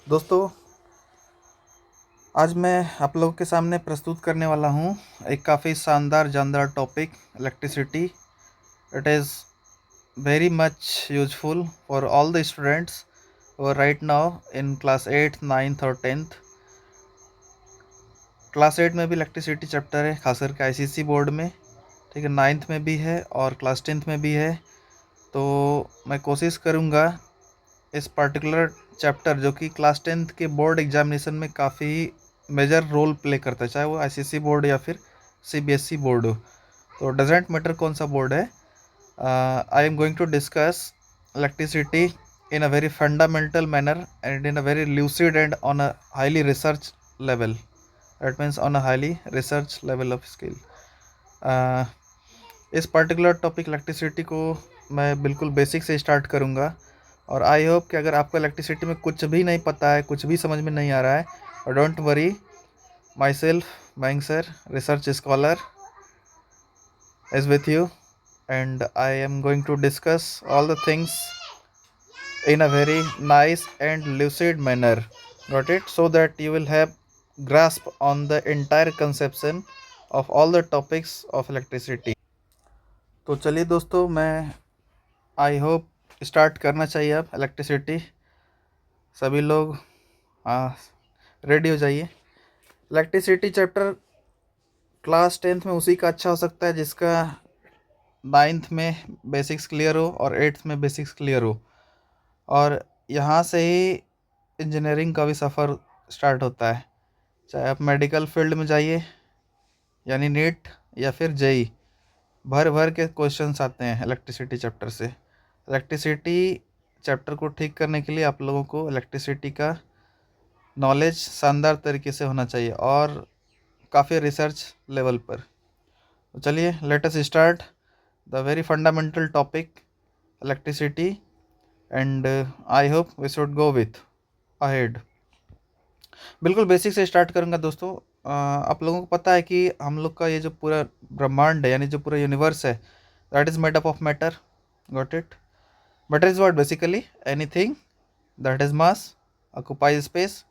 दोस्तों, आज मैं आप लोगों के सामने प्रस्तुत करने वाला हूँ एक काफ़ी शानदार जानदार topic electricity. It is very much useful for all the students और right now in class 8th 9th और 10th। क्लास 8 में भी इलेक्ट्रिसिटी चैप्टर है, खास करके आईसीएसई बोर्ड में। ठीक है, 9th में भी है और क्लास 10th में भी है। तो मैं कोशिश करूँगा इस पर्टिकुलर चैप्टर, जो कि क्लास 10th के बोर्ड एग्जामिनेशन में काफ़ी मेजर रोल प्ले करता है, चाहे वो आईसीएसई बोर्ड या फिर सीबीएसई बोर्ड हो। तो डजेंट मैटर कौन सा बोर्ड है, I am going to discuss electricity in a very fundamental manner and in a very lucid and on a highly research level. That means on a highly research level of skill. इस particular topic electricity को मैं बिल्कुल basic से start करूँगा और I hope कि अगर आपको इलेक्ट्रिसिटी में कुछ भी नहीं पता है, कुछ भी समझ में नहीं आ रहा है, और don't worry, my self Mayank sir, research scholar, is with you, and I am going to discuss all the things in a very nice and lucid manner. Got it? So that you will have grasp on the entire conception of all the topics of electricity. तो चलिए दोस्तों, मैं I hope start करना चाहिए अब electricity. सभी लोग हाँ रेडी हो जाइए। इलेक्ट्रिसिटी चैप्टर क्लास 10th में उसी का अच्छा हो सकता है जिसका 9th में बेसिक्स क्लियर हो और 8th में बेसिक्स क्लियर हो। और यहाँ से ही इंजीनियरिंग का भी सफ़र स्टार्ट होता है, चाहे आप मेडिकल फील्ड में जाइए यानी नीट, या फिर जेई, भर भर के क्वेश्चंस आते हैं इलेक्ट्रिसिटी चैप्टर से। इलेक्ट्रिसिटी चैप्टर को ठीक करने के लिए आप लोगों को इलेक्ट्रिसिटी का नॉलेज शानदार तरीके से होना चाहिए और काफ़ी रिसर्च लेवल पर। तो चलिए, let us start the very fundamental topic electricity, and I hope we should go with ahead. बिल्कुल बेसिक से स्टार्ट करूंगा दोस्तों। आप लोगों को पता है कि हम लोग का ये जो पूरा ब्रह्मांड है, यानी जो पूरा यूनिवर्स है, that is made up of matter. Got it? Matter is what? Basically anything that is mass, occupies space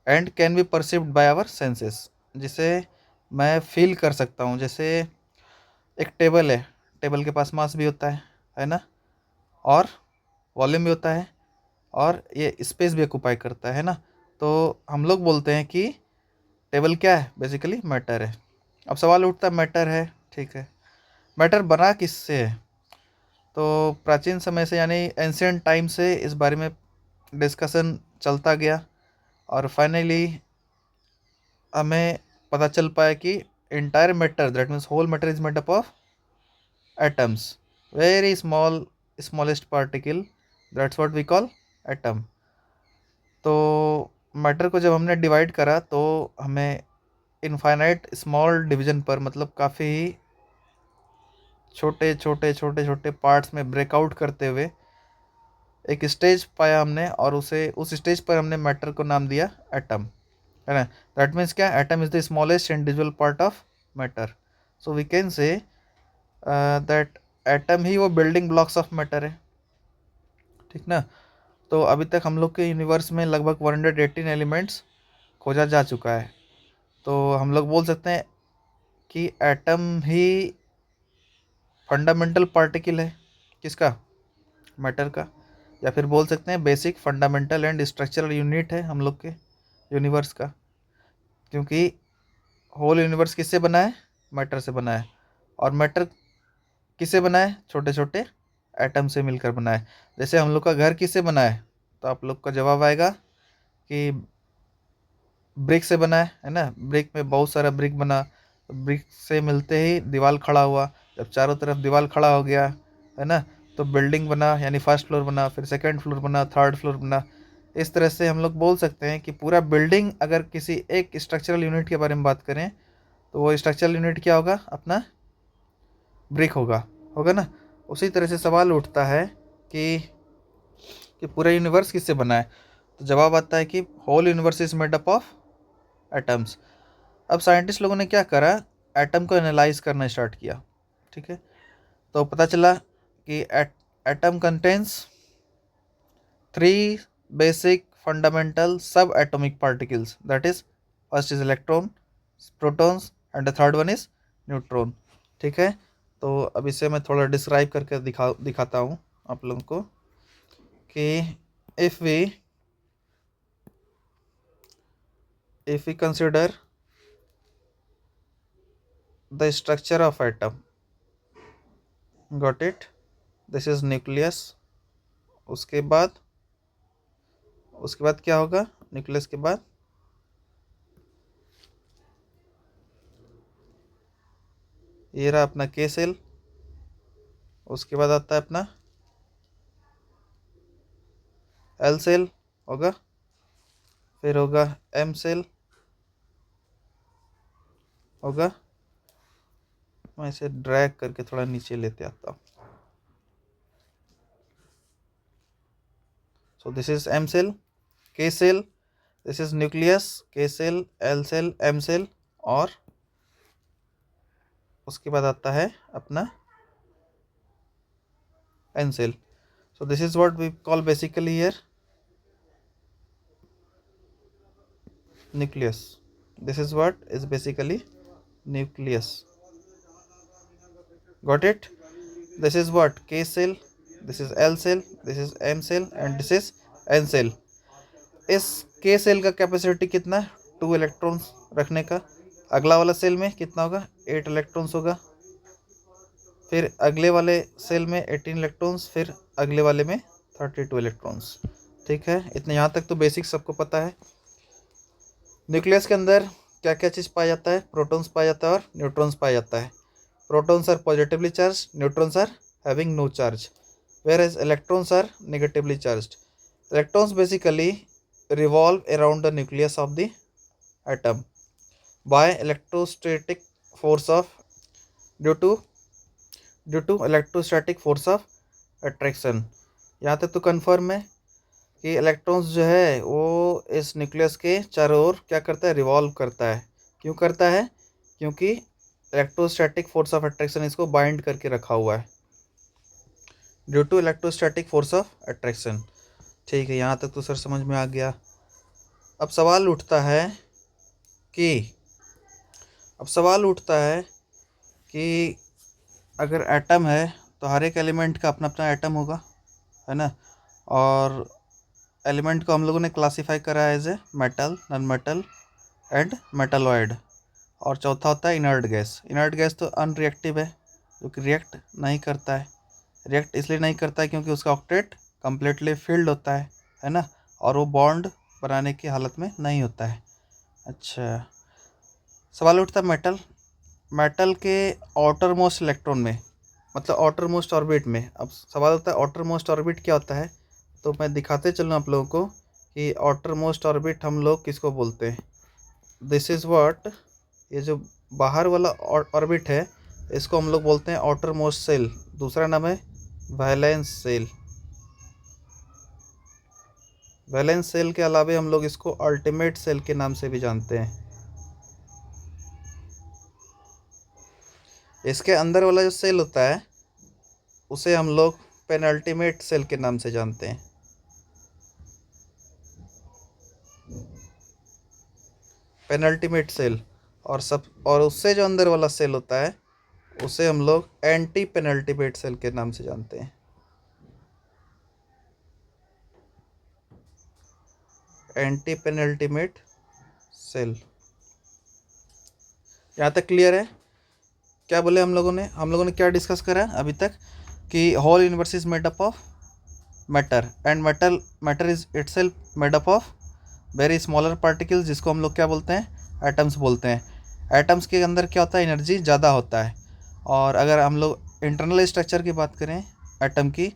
and can be perceived by our senses, जिसे मैं फील कर सकता हूँ। जैसे एक टेबल है, टेबल के पास मास भी होता है ना, और वॉल्यूम भी होता है, और ये स्पेस भी ऑक्युपाई करता है ना। तो हम लोग बोलते हैं कि टेबल क्या है? बेसिकली मैटर है। अब सवाल उठता है, मैटर है, ठीक है, मैटर बना किससे है? तो प्राचीन समय से, यानी एंशियंट टाइम से इस बारे में डिस्कशन चलता गया और फाइनली हमें पता चल पाया कि entire matter, that means whole matter, is made up of atoms, very small, smallest particle, that's what we call atom. तो मैटर को जब हमने डिवाइड करा तो हमें इनफाइनाइट स्मॉल डिवीजन पर, मतलब काफ़ी छोटे छोटे छोटे छोटे पार्ट्स में ब्रेकआउट करते हुए एक स्टेज पाया हमने, और उस स्टेज पर हमने मैटर को नाम दिया एटम, है ना। दैट मीन्स क्या? Atom is the smallest individual part of matter. So we can say that atom ही वो बिल्डिंग ब्लॉक्स ऑफ मैटर है, ठीक ना। तो अभी तक हम लोग के यूनिवर्स में लगभग 118 एलिमेंट्स खोजा जा चुका है। तो हम लोग बोल सकते हैं कि एटम ही फंडामेंटल पार्टिकल है, किसका? मैटर का। या फिर बोल सकते हैं basic fundamental and structural unit है हम लोग के यूनिवर्स का, क्योंकि होल यूनिवर्स किससे बना है? मैटर से बना है। और मैटर किससे बना है? छोटे छोटे एटम से मिलकर बना है। जैसे हम लोग का घर किससे बना है? तो आप लोग का जवाब आएगा कि ब्रिक से बना है ना। ब्रिक में बहुत सारा ब्रिक बना, तो ब्रिक से मिलते ही दीवार खड़ा हुआ। जब चारों तरफ दीवार खड़ा हो गया, है ना, तो बिल्डिंग बना, यानी फर्स्ट फ्लोर बना, फिर सेकंड फ्लोर बना, थर्ड फ्लोर बना। इस तरह से हम लोग बोल सकते हैं कि पूरा बिल्डिंग, अगर किसी एक स्ट्रक्चरल यूनिट के बारे में बात करें तो वो स्ट्रक्चरल यूनिट क्या होगा? अपना ब्रिक होगा, होगा ना। उसी तरह से सवाल उठता है कि पूरा यूनिवर्स किससे बना है? तो जवाब आता है कि whole universe is made up of atoms. अब साइंटिस्ट लोगों ने क्या करा? एटम को एनालाइज करना स्टार्ट किया, ठीक है। तो पता चला कि atom contains 3 basic fundamental subatomic particles, that is first is electron, protons and the third one is neutron। ठीक है, तो अब इसे मैं थोड़ा डिस्क्राइब करके दिखाता हूँ आप लोगों को कि if we consider the structure of atom, got it, this is nucleus। उसके बाद क्या होगा, न्यूक्लियस के बाद ये रहा अपना के सेल, उसके बाद आता है अपना एल सेल होगा, फिर होगा एम सेल होगा। मैं इसे ड्रैग करके थोड़ा नीचे लेते आता हूँ। So this is M cell, K cell, this is nucleus, K cell, L cell, M cell, और उसके बाद आता है अपना N cell. So this is what we call basically here nucleus, this is what is basically nucleus, got it। this is what K cell, this is L cell, this is M cell and this is N cell। इस K cell का capacity कितना है, 2 electrons रखने का। अगला वाला cell में कितना होगा, 8 इलेक्ट्रॉन्स होगा, फिर अगले वाले सेल में 18 इलेक्ट्रॉन्स, फिर अगले वाले में 32 इलेक्ट्रॉन्स। ठीक है, इतने यहाँ तक तो बेसिक सबको पता है। न्यूक्लियस के अंदर क्या क्या चीज़ पाया जाता है, प्रोटॉन्स पाया जाता है और न्यूट्रॉन्स पाया जाता है। Protons are positively charge, neutrons are having no charge, whereas electrons are negatively charged. Electrons basically revolve around the nucleus of the atom by electrostatic force of due to electrostatic force of attraction. यहाँ तक तो confirm है कि electrons जो है वो इस nucleus के चारों ओर क्या करता है, रिवॉल्व करता है। क्यों करता है, क्योंकि इलेक्ट्रोस्टैटिक फोर्स ऑफ अट्रैक्शन इसको बाइंड करके रखा हुआ है, due to electrostatic force of attraction. ठीक है, यहाँ तक तो सर समझ में आ गया। अब सवाल उठता है कि अगर एटम है तो हर एक एलिमेंट का अपना अपना एटम होगा, है ना, और एलिमेंट को हम लोगों ने क्लासीफाई करा है as a metal, non metal and metalloid. और चौथा होता है इनर्ट गैस। इनर्ट गैस तो अनरिएक्टिव है, जो कि रिएक्ट नहीं करता है। रिएक्ट इसलिए नहीं करता है क्योंकि उसका ऑक्टेट कम्प्लीटली फिल्ड होता है ना, और वो बॉन्ड बनाने की हालत में नहीं होता है। अच्छा, सवाल उठता है मेटल के आउटर मोस्ट इलेक्ट्रॉन में, मतलब आउटर मोस्ट ऑर्बिट में। अब सवाल होता है आउटर मोस्ट ऑर्बिट क्या होता है, तो मैं दिखाते चलूँ आप लोगों को कि आउटर मोस्ट ऑर्बिट हम लोग किसको बोलते हैं। दिस इज़ व्हाट, ये जो बाहर वाला ऑर्बिट है इसको हम लोग बोलते हैं आउटर मोस्ट सेल। दूसरा नाम है वैलेंस सेल। वैलेंस सेल के अलावा हम लोग इसको अल्टीमेट सेल के नाम से भी जानते हैं। इसके अंदर वाला जो सेल होता है उसे हम लोग पेनल्टीमेट सेल के नाम से जानते हैं। पेनल्टीमेट सेल, और उससे जो अंदर वाला सेल होता है उसे हम लोग एंटी पेनल्टीमेट सेल के नाम से जानते हैं। Anti penultimate shell. यहाँ तक क्लियर है? क्या बोले हम लोगों ने क्या डिस्कस करा अभी तक, कि whole universe is made up of matter and matter is itself made up of very smaller particles, जिसको हम लोग क्या बोलते हैं, एटम्स बोलते हैं। एटम्स के अंदर क्या होता है, एनर्जी ज़्यादा होता है। और अगर हम लोग इंटरनल स्ट्रक्चर की बात करें एटम की,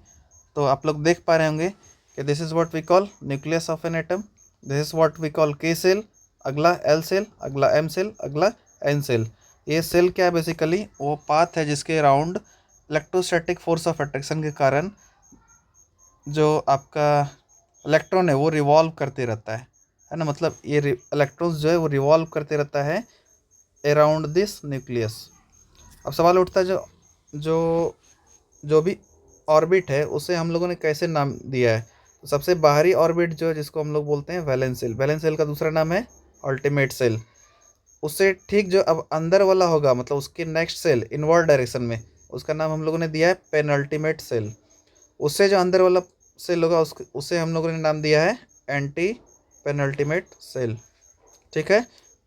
तो आप लोग देख पा रहे होंगे कि this is what we call nucleus of an atom, this is what we call K cell, अगला एल सेल, अगला एम सेल, अगला एन सेल। ये सेल क्या है, बेसिकली वो पाथ है जिसके around electrostatic force of attraction के कारण जो आपका इलेक्ट्रॉन है वो रिवॉल्व करते रहता है ना, मतलब ये इलेक्ट्रॉन्स जो है वो रिवॉल्व करते रहता है अराउंड दिस न्यूक्लियस। अब सवाल उठता है जो भी ऑर्बिट है उसे हम लोगों ने कैसे नाम दिया है, सबसे बाहरी ऑर्बिट जो है जिसको हम लोग बोलते हैं वैलेंस शेल, वैलेंस शेल का दूसरा नाम है अल्टीमेट शेल। उससे ठीक जो अब अंदर वाला होगा, मतलब उसके नेक्स्ट सेल इनवर्ड डायरेक्शन में, उसका नाम हम लोगों ने दिया है पेनल्टीमेट सेल। उससे जो अंदर वाला सेल होगा उसे हम लोगों ने नाम दिया है एंटी पेनल्टीमेट सेल। ठीक है,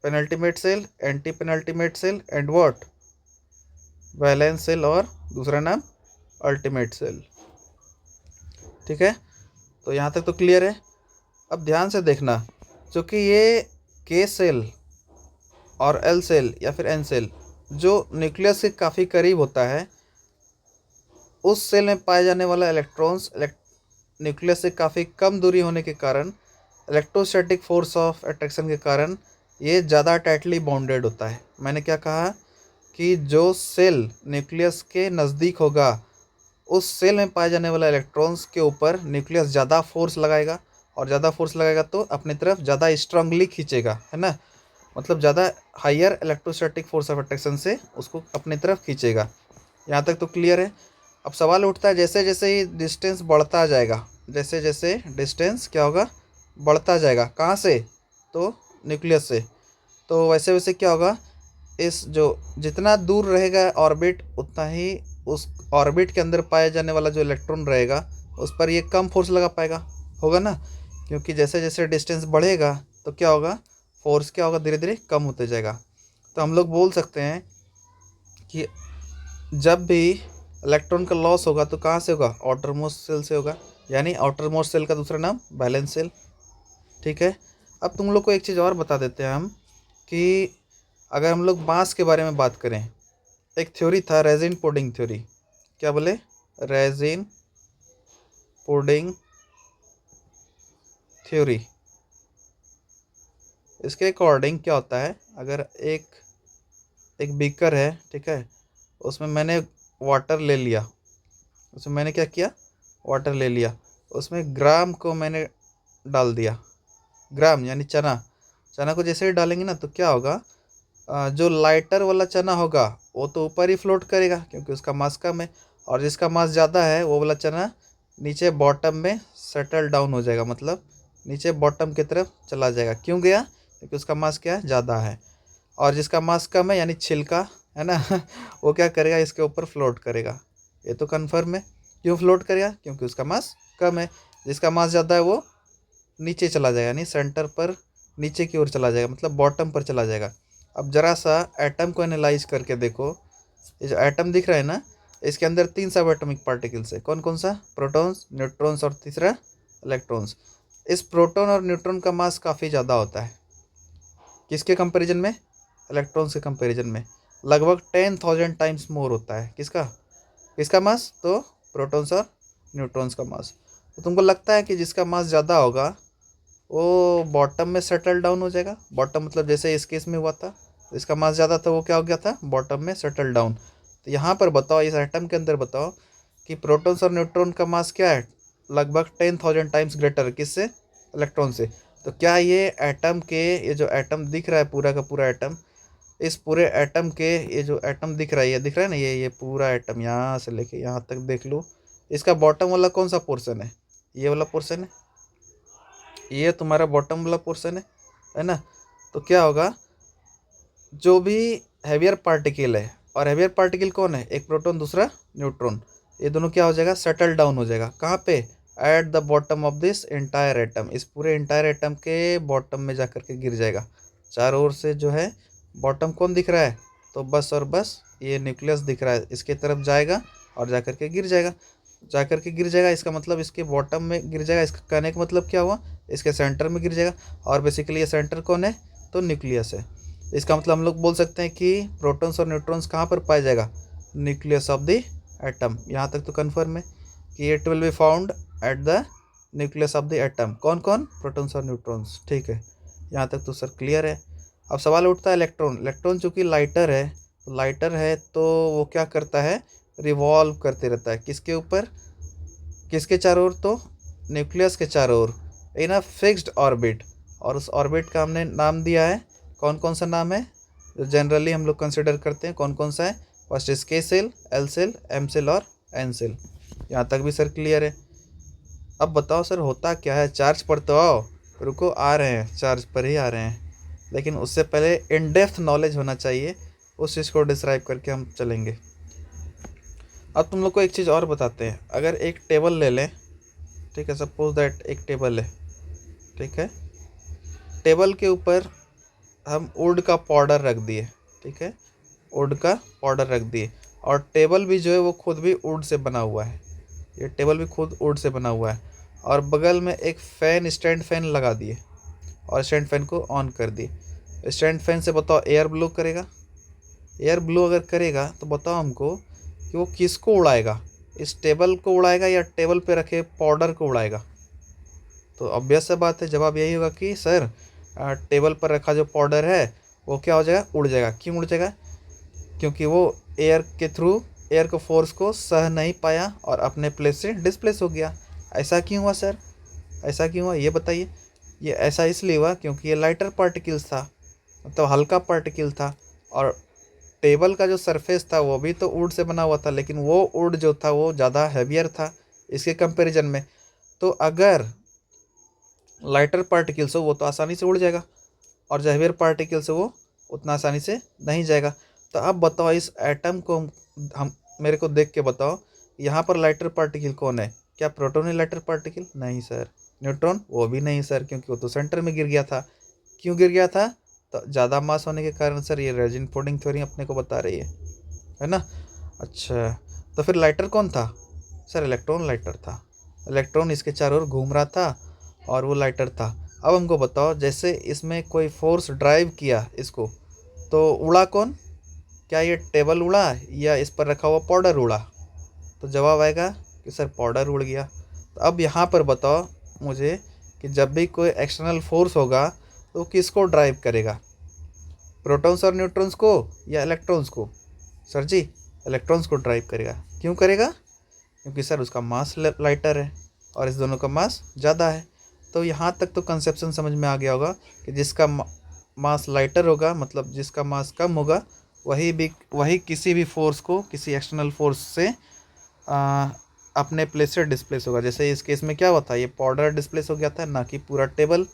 penultimate shell, anti penultimate shell and what, valence shell, और दूसरा नाम अल्टीमेट सेल। ठीक है, तो यहाँ तक तो क्लियर है। अब ध्यान से देखना, क्योंकि ये के सेल और एल सेल या फिर एन सेल जो न्यूक्लियस के काफ़ी करीब होता है, उस सेल में पाए जाने वाला इलेक्ट्रॉन्स न्यूक्लियस से काफ़ी कम दूरी होने के कारण, इलेक्ट्रोस्टैटिक फोर्स ऑफ अट्रैक्शन के कारण ये ज़्यादा टाइटली बाउंडेड होता है। मैंने क्या कहा कि जो सेल न्यूक्लियस के नज़दीक होगा, उस सेल में पाए जाने वाला इलेक्ट्रॉन्स के ऊपर न्यूक्लियस ज़्यादा फोर्स लगाएगा, और ज़्यादा फोर्स लगाएगा तो अपनी तरफ ज़्यादा स्ट्रांगली खींचेगा, है ना। मतलब ज़्यादा higher electrostatic force of attraction से उसको अपनी तरफ खींचेगा। यहाँ तक तो क्लियर है। अब सवाल उठता है, जैसे जैसे ही डिस्टेंस बढ़ता जाएगा, जैसे जैसे डिस्टेंस क्या होगा, बढ़ता जाएगा, कहाँ से, तो न्यूक्लियस से, तो वैसे वैसे क्या होगा, इस जो जितना दूर रहेगा ऑर्बिट, उतना ही उस ऑर्बिट के अंदर पाया जाने वाला जो इलेक्ट्रॉन रहेगा उस पर ये कम फोर्स लगा पाएगा, होगा ना। क्योंकि जैसे जैसे डिस्टेंस बढ़ेगा तो क्या होगा, फोर्स क्या होगा, धीरे धीरे कम होते जाएगा। तो हम लोग बोल सकते हैं कि जब भी इलेक्ट्रॉन का लॉस होगा तो कहाँ से होगा, आउटर मोस्ट सेल से होगा, यानी आउटर मोस्ट सेल का दूसरा नाम वैलेंस सेल। ठीक है, अब तुम लोग को एक चीज़ और बता देते हैं हम, कि अगर हम लोग मास के बारे में बात करें, एक थ्योरी था रेजिन पुडिंग थ्योरी। क्या बोले, रेजिन पुडिंग थ्योरी। इसके अकॉर्डिंग क्या होता है, अगर एक एक बीकर है, ठीक है, उसमें मैंने वाटर ले लिया, उसमें मैंने क्या किया, वाटर ले लिया, उसमें ग्राम को मैंने डाल दिया, ग्राम यानी चना, चना को जैसे ही डालेंगे ना तो क्या होगा, जो लाइटर वाला चना होगा वो तो ऊपर ही फ्लोट करेगा क्योंकि उसका मास कम है, और जिसका मास ज़्यादा है वो वाला चना नीचे बॉटम में सेटल डाउन हो जाएगा, मतलब नीचे बॉटम की तरफ चला जाएगा। क्यों गया, क्योंकि उसका मास क्या है, ज़्यादा है। और जिसका मास कम है यानी छिलका है ना वो क्या करेगा, इसके ऊपर फ्लोट करेगा। ये तो कन्फर्म है। क्यों फ्लोट करेगा, क्योंकि उसका मास कम है। जिसका मास ज़्यादा है वो नीचे चला जाएगा, यानी सेंटर पर नीचे की ओर चला जाएगा, मतलब बॉटम पर चला जाएगा। अब ज़रा सा एटम को एनालाइज करके देखो, ये जो एटम दिख रहा है ना, इसके अंदर 3 सब एटॉमिक पार्टिकल्स है। कौन कौन सा, प्रोटॉन्स, न्यूट्रॉन्स और तीसरा इलेक्ट्रॉन्स। इस प्रोटॉन और न्यूट्रॉन का मास काफ़ी ज़्यादा होता है, किसके कंपैरिजन में, इलेक्ट्रॉन्स के कंपैरिजन में लगभग 10,000 टाइम्स मोर होता है। किसका, किसका मास, तो प्रोटॉन्स और न्यूट्रॉन्स का मास। तो तुमको लगता है कि जिसका मास ज़्यादा होगा वो बॉटम में सेटल डाउन हो जाएगा। बॉटम मतलब जैसे इस केस में हुआ था, इसका मास ज़्यादा था, वो क्या हो गया था, बॉटम में सेटल डाउन। तो यहाँ पर बताओ, इस एटम के अंदर बताओ कि प्रोटॉन्स और न्यूट्रॉन का मास क्या है, लगभग 10,000 टाइम्स ग्रेटर, किससे, इलेक्ट्रॉन से। तो क्या ये एटम के, ये जो एटम दिख रहा है पूरा का पूरा एटम, इस पूरे एटम के, ये जो एटम दिख रहा है, ये दिख रहा है ना, ये पूरा एटम यहाँ से लेके यहाँ तक देख लो, इसका बॉटम वाला कौन सा पोर्शन है, ये वाला पोर्शन है, ये तुम्हारा बॉटम वाला पोर्शन है ना। तो क्या होगा, जो भी हैवियर पार्टिकल है, और हैवियर पार्टिकल कौन है, एक प्रोटॉन दूसरा न्यूट्रॉन, ये दोनों क्या हो जाएगा, सेटल डाउन हो जाएगा। कहाँ पे, at the bottom of this entire atom, इस पूरे एंटायर एटम के बॉटम में जाकर के गिर जाएगा। चारों ओर से जो है बॉटम कौन दिख रहा है, तो बस और बस ये न्यूक्लियस दिख रहा है, इसके तरफ जाएगा और जाकर के गिर जाएगा, जाकर के गिर जाएगा। इसका मतलब इसके बॉटम में गिर जाएगा, इसका कहने का मतलब क्या हुआ, इसके सेंटर में गिर जाएगा। और बेसिकली ये सेंटर कौन है, तो न्यूक्लियस है। इसका मतलब हम लोग बोल सकते हैं कि प्रोटॉन्स और न्यूट्रॉन्स कहाँ पर पाया जाएगा, न्यूक्लियस ऑफ द एटम। यहाँ तक तो कन्फर्म है कि it will be found at the nucleus of the atom. कौन कौन, प्रोटॉन्स और न्यूट्रॉन्स। ठीक है, यहाँ तक तो सर क्लियर है। अब सवाल उठता है इलेक्ट्रॉन। इलेक्ट्रॉन चूँकि लाइटर है, तो लाइटर है तो वो क्या करता है, रिवॉल्व करते रहता है, किसके ऊपर, किसके चारों ओर, तो न्यूक्लियस के चारों ओर, इन अ फिक्स्ड ऑर्बिट। और उस ऑर्बिट का हमने नाम दिया है, कौन कौन सा नाम है जो जनरली हम लोग कंसिडर करते हैं, कौन कौन सा है, फर्स्ट इसके cell, L cell, M cell और एन सेल। यहाँ तक भी सर क्लियर है। अब बताओ सर होता क्या है, चार्ज पर तो आओ। रुको आ रहे हैं, चार्ज पर ही आ रहे हैं, लेकिन उससे पहले इन डेप्थ नॉलेज होना चाहिए, उस चीज़ को डिस्क्राइब करके हम चलेंगे। अब तुम लोग को एक चीज़ और बताते हैं, अगर एक टेबल ले लें, ठीक है, सपोज दैट एक टेबल है, ठीक है, टेबल के ऊपर हम वुड का पाउडर रख दिए, ठीक है, वुड का पाउडर रख दिए, और टेबल भी जो है वो खुद भी वुड से बना हुआ है, ये टेबल भी खुद वुड से बना हुआ है, और बगल में एक फ़ैन, स्टैंड फैन लगा दिए, और स्टैंड फैन को ऑन कर दिए। स्टैंड फैन से बताओ एयर ब्लो करेगा? एयर ब्लो अगर करेगा तो बताओ हमको कि वो किसको उड़ाएगा, इस टेबल को उड़ाएगा या टेबल पे रखे पाउडर को उड़ाएगा? तो ऑब्वियस सा बात है, जवाब यही होगा कि सर टेबल पर रखा जो पाउडर है वो क्या हो जाएगा, उड़ जाएगा। क्यों उड़ जाएगा? क्योंकि वो एयर के थ्रू एयर को फोर्स को सह नहीं पाया और अपने प्लेस से डिस्प्लेस हो गया। ऐसा क्यों हुआ सर, ऐसा क्यों हुआ ये बताइए? ये ऐसा इसलिए हुआ क्योंकि ये लाइटर पार्टिकल्स था, मतलब हल्का पार्टिकल था, और टेबल का जो सरफेस था वो भी तो वुड से बना हुआ था, लेकिन वो वुड जो था वो ज़्यादा हैवियर था इसके कंपैरिजन में। तो अगर लाइटर पार्टिकल्स हो वो तो आसानी से उड़ जाएगा, और जो हैवियर पार्टिकल्स है वो उतना आसानी से नहीं जाएगा। तो अब बताओ इस एटम को हम मेरे को देख के बताओ, यहाँ पर लाइटर पार्टिकल कौन है? क्या प्रोटॉन है लाइटर पार्टिकल? नहीं सर। न्यूट्रॉन? वो भी नहीं सर, क्योंकि वो तो सेंटर में गिर गया था। क्यों गिर गया था? तो ज़्यादा मास होने के कारण सर, ये रेजिनफोल्डिंग थ्योरी अपने को बता रही है ना। अच्छा, तो फिर लाइटर कौन था? सर इलेक्ट्रॉन लाइटर था, इलेक्ट्रॉन इसके चारों ओर घूम रहा था और वो लाइटर था। अब हमको बताओ, जैसे इसमें कोई फोर्स ड्राइव किया इसको, तो उड़ा कौन? क्या ये टेबल उड़ा या इस पर रखा हुआ पाउडर उड़ा? तो जवाब आएगा कि सर पाउडर उड़ गया। तो अब यहाँ पर बताओ मुझे कि जब भी कोई एक्सटर्नल फोर्स होगा तो किसको ड्राइव करेगा, प्रोटॉन्स और न्यूट्रॉन्स को या इलेक्ट्रॉन्स को? सर जी इलेक्ट्रॉन्स को ड्राइव करेगा। क्यों करेगा? क्योंकि सर उसका मास लाइटर है और इस दोनों का मास ज़्यादा है। तो यहाँ तक तो कंसेप्शन समझ में आ गया होगा कि जिसका मास लाइटर होगा, मतलब जिसका मास कम होगा, वही किसी भी फोर्स को, किसी एक्सटर्नल फोर्स से आ, अपने प्लेस से डिस्प्लेस होगा। जैसे इस केस में क्या हुआ था, ये पाउडर डिस्प्लेस हो गया था, ना कि पूरा टेबल।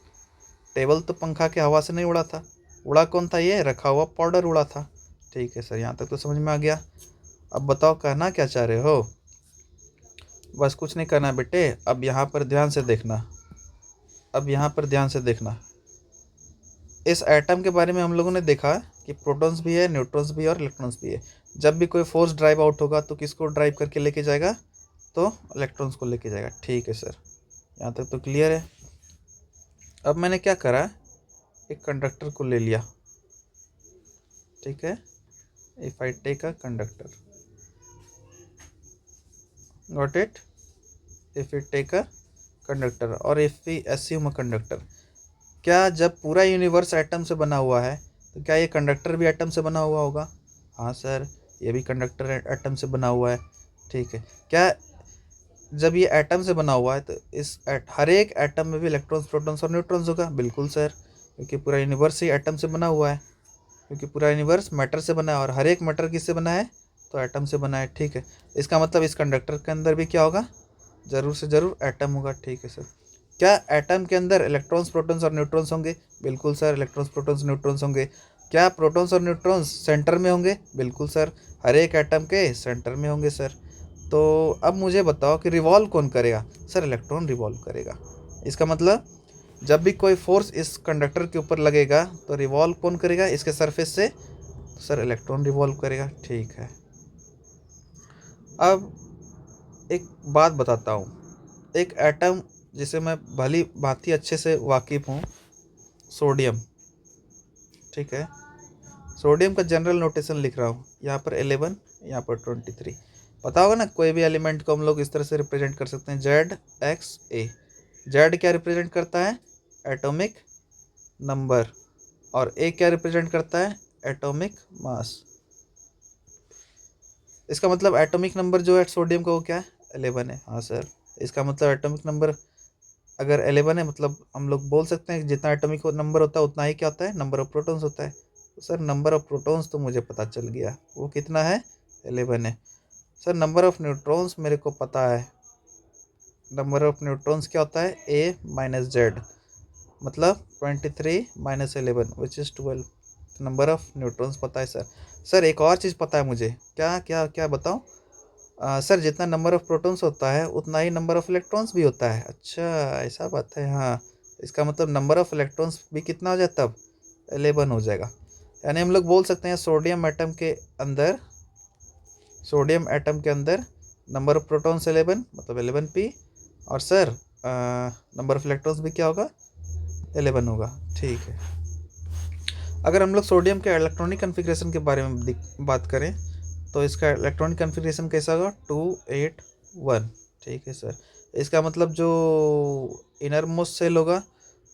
टेबल तो पंखा के हवा से नहीं उड़ा था, उड़ा कौन था? ये रखा हुआ पाउडर उड़ा था। ठीक है सर, यहाँ तक तो समझ में आ गया। अब बताओ कहना क्या चाह रहे हो? बस कुछ नहीं करना बेटे, अब यहाँ पर ध्यान से देखना, अब यहाँ पर ध्यान से देखना। इस एटम के बारे में हम लोगों ने देखा कि प्रोटॉन्स भी है, न्यूट्रॉन्स भी है और इलेक्ट्रॉन्स भी है। जब भी कोई फोर्स ड्राइव आउट होगा तो किसको ड्राइव करके लेके जाएगा? तो इलेक्ट्रॉन्स को लेके जाएगा। ठीक है सर, यहाँ तक तो क्लियर है। अब मैंने क्या करा, एक कंडक्टर को ले लिया, ठीक है, if I take a conductor, got it, if you take a conductor और if we assume a conductor. क्या जब पूरा यूनिवर्स एटम से बना हुआ है तो क्या ये कंडक्टर भी एटम से बना हुआ होगा? हाँ सर, ये भी कंडक्टर एटम से बना हुआ है। ठीक है, क्या जब ये एटम से बना हुआ है तो हर एक एटम में भी इलेक्ट्रॉन्स, प्रोटॉन्स और न्यूट्रॉन्स होगा? बिल्कुल सर, क्योंकि पूरा यूनिवर्स ही एटम से बना हुआ है, क्योंकि पूरा यूनिवर्स मैटर से बना है, और हर एक मैटर किससे बना है? तो एटम से बना है। ठीक है, इसका मतलब इस कंडक्टर के अंदर भी क्या होगा? ज़रूर से ज़रूर एटम होगा। ठीक है सर, क्या एटम के अंदर इलेक्ट्रॉन्स, प्रोटॉन्स और न्यूट्रॉन्स होंगे? बिल्कुल सर, इलेक्ट्रॉन्स, प्रोटॉन्स, न्यूट्रॉन्स होंगे। क्या प्रोटॉन्स और न्यूट्रॉन्स सेंटर में होंगे? बिल्कुल सर, हर एक एटम के सेंटर में होंगे सर। तो अब मुझे बताओ कि रिवॉल्व कौन करेगा? सर इलेक्ट्रॉन रिवॉल्व करेगा। इसका मतलब जब भी कोई फोर्स इस कंडक्टर के ऊपर लगेगा तो रिवॉल्व कौन करेगा इसके सरफेस से? तो सर इलेक्ट्रॉन रिवॉल्व करेगा। ठीक है, अब एक बात बताता हूँ, एक एटम जिसे मैं भली भांति अच्छे से वाकिफ़ हूँ, सोडियम, ठीक है, सोडियम का जनरल नोटेशन लिख रहा हूँ, यहाँ पर 11, यहाँ पर 23। पता होगा ना, कोई भी एलिमेंट को हम लोग इस तरह से रिप्रेजेंट कर सकते हैं, Z, X, A। जेड क्या रिप्रेजेंट करता है? Atomic number. और ए क्या रिप्रेजेंट करता है? Atomic mass. इसका मतलब एटॉमिक नंबर जो है सोडियम का वो क्या है? 11 है। हाँ सर, इसका मतलब एटॉमिक नंबर अगर 11 है, मतलब हम लोग बोल सकते हैं कि जितना एटॉमिक नंबर होता है उतना ही क्या होता है? नंबर ऑफ प्रोटॉन्स होता है। तो सर नंबर ऑफ प्रोटॉन्स तो मुझे पता चल गया, वो कितना है? 11 है। सर नंबर ऑफ न्यूट्रॉन्स मेरे को पता है, नंबर ऑफ न्यूट्रॉन्स क्या होता है, ए माइनस जेड, मतलब 23 minus 11 which is 12। Number of neutrons पता है सर। सर एक और चीज़ पता है मुझे, क्या क्या क्या बताऊँ? सर जितना नंबर ऑफ प्रोटॉन्स होता है उतना ही नंबर ऑफ इलेक्ट्रॉन्स भी होता है। अच्छा, ऐसा बात है। हाँ, इसका मतलब नंबर ऑफ इलेक्ट्रॉन्स भी कितना हो जाए तब, 11 हो जाएगा। यानी हम लोग बोल सकते हैं सोडियम एटम के अंदर नंबर ऑफ प्रोटॉन्स 11, मतलब 11p। और सर नंबर ऑफ इलेक्ट्रॉन्स भी क्या होगा, 11 होगा। ठीक है। अगर हम लोग सोडियम के इलेक्ट्रॉनिक कन्फिग्रेशन के बारे में बात करें तो इसका इलेक्ट्रॉनिक कन्फिग्रेशन कैसा होगा, 281। ठीक है सर। इसका मतलब जो इनर मोस्ट सेल होगा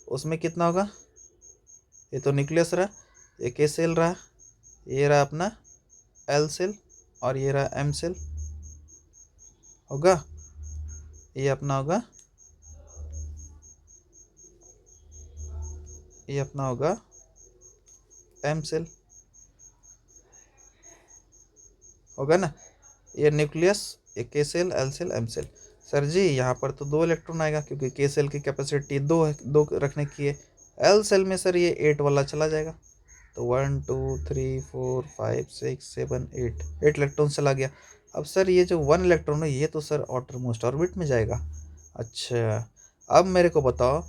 उसमें कितना होगा, ये तो न्यूक्लियस रहा, ये के सेल रहा, ये रहा अपना एल सेल, और ये रहा एम सेल होगा, ये अपना होगा, ये अपना होगा एम सेल, होगा ना। ये न्यूक्लियस, ये K cell, L cell, M shell. Sir ji यहाँ पर तो 2 इलेक्ट्रॉन आएगा क्योंकि के सेल की कैपेसिटी 2 है, 2 रखने की है। एल सेल में सर ये 8 वाला चला जाएगा, तो 1 2 3 4 5 6 7 8 इलेक्ट्रॉन चला गया। अब सर ये जो 1 इलेक्ट्रॉन है ये तो सर आउटर मोस्ट ऑर्बिट में जाएगा। अच्छा, अब मेरे को बताओ,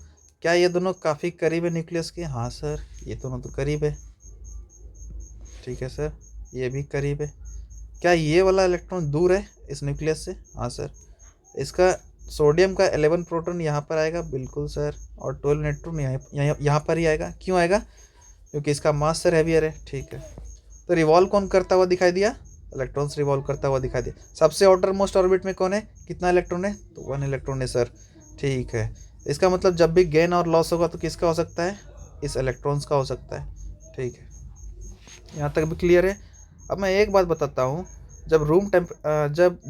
क्या ये दोनों काफ़ी करीब है न्यूक्लियस के? हाँ सर, ये दोनों तो करीब है। ठीक है सर, ये भी करीब है। क्या ये वाला इलेक्ट्रॉन दूर है इस न्यूक्लियस से? हाँ सर। इसका सोडियम का 11 प्रोटॉन यहाँ पर आएगा, बिल्कुल सर, और 12 न्यूट्रॉन यहाँ पर ही आएगा। क्यों आएगा? क्योंकि इसका मास सर हैवियर है। ठीक है। तो रिवॉल्व कौन करता हुआ दिखाई दिया? इलेक्ट्रॉन्स रिवॉल्व करता हुआ दिखाई दिया। सबसे आउटर मोस्ट ऑर्बिट में कौन है, कितना इलेक्ट्रॉन है? तो 1 इलेक्ट्रॉन है सर। ठीक है। इसका मतलब जब भी गेन और लॉस होगा तो किसका हो सकता है, इस इलेक्ट्रॉन्स का हो सकता है। ठीक है, यहाँ तक भी क्लियर है। अब मैं एक बात बताता हूँ, जब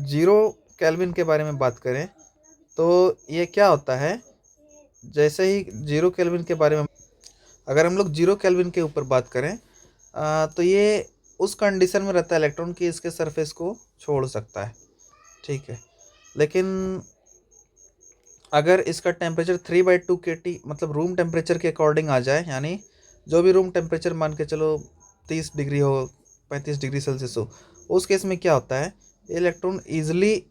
0 केल्विन के बारे में बात करें तो ये क्या होता है, जैसे ही 0 केल्विन के बारे में, अगर हम लोग 0 केल्विन के ऊपर बात करें तो ये उस कंडीशन में रहता है इलेक्ट्रॉन की इसके सरफेस को छोड़ सकता है। ठीक है। लेकिन अगर इसका टेम्परेचर 3/2 KT, मतलब रूम टेम्परेचर के अकॉर्डिंग आ जाए, यानी जो भी रूम टेम्परेचर मान के चलो 30 डिग्री हो, 35 डिग्री सेल्सियस हो, उस केस में क्या होता है, इलेक्ट्रॉन ईजिली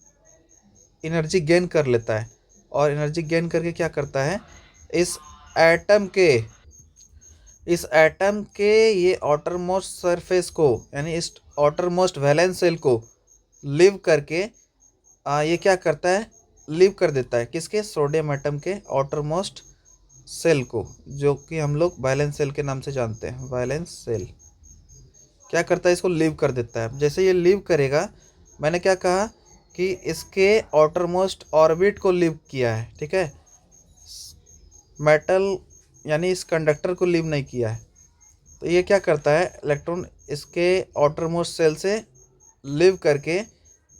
एनर्जी गेन कर लेता है। और एनर्जी गेन करके क्या करता है, इस एटम के इस एटम के ये आउटर मोस्ट सरफेस को, यानी इस आउटर मोस्ट वैलेंस सेल को लिव करके ये क्या करता है, लिव कर देता है किसके, सोडियम एटम के आउटर मोस्ट सेल को, जो कि हम लोग वैलेंस सेल के नाम से जानते हैं। वैलेंस सेल क्या करता है, इसको लीव कर देता है। जैसे ये लीव करेगा, मैंने क्या कहा कि इसके आउटर मोस्ट ऑर्बिट को लीव किया है। ठीक है, मेटल यानी इस कंडक्टर को लीव नहीं किया है। तो ये क्या करता है, इलेक्ट्रॉन इसके आउटर मोस्ट सेल से लीव करके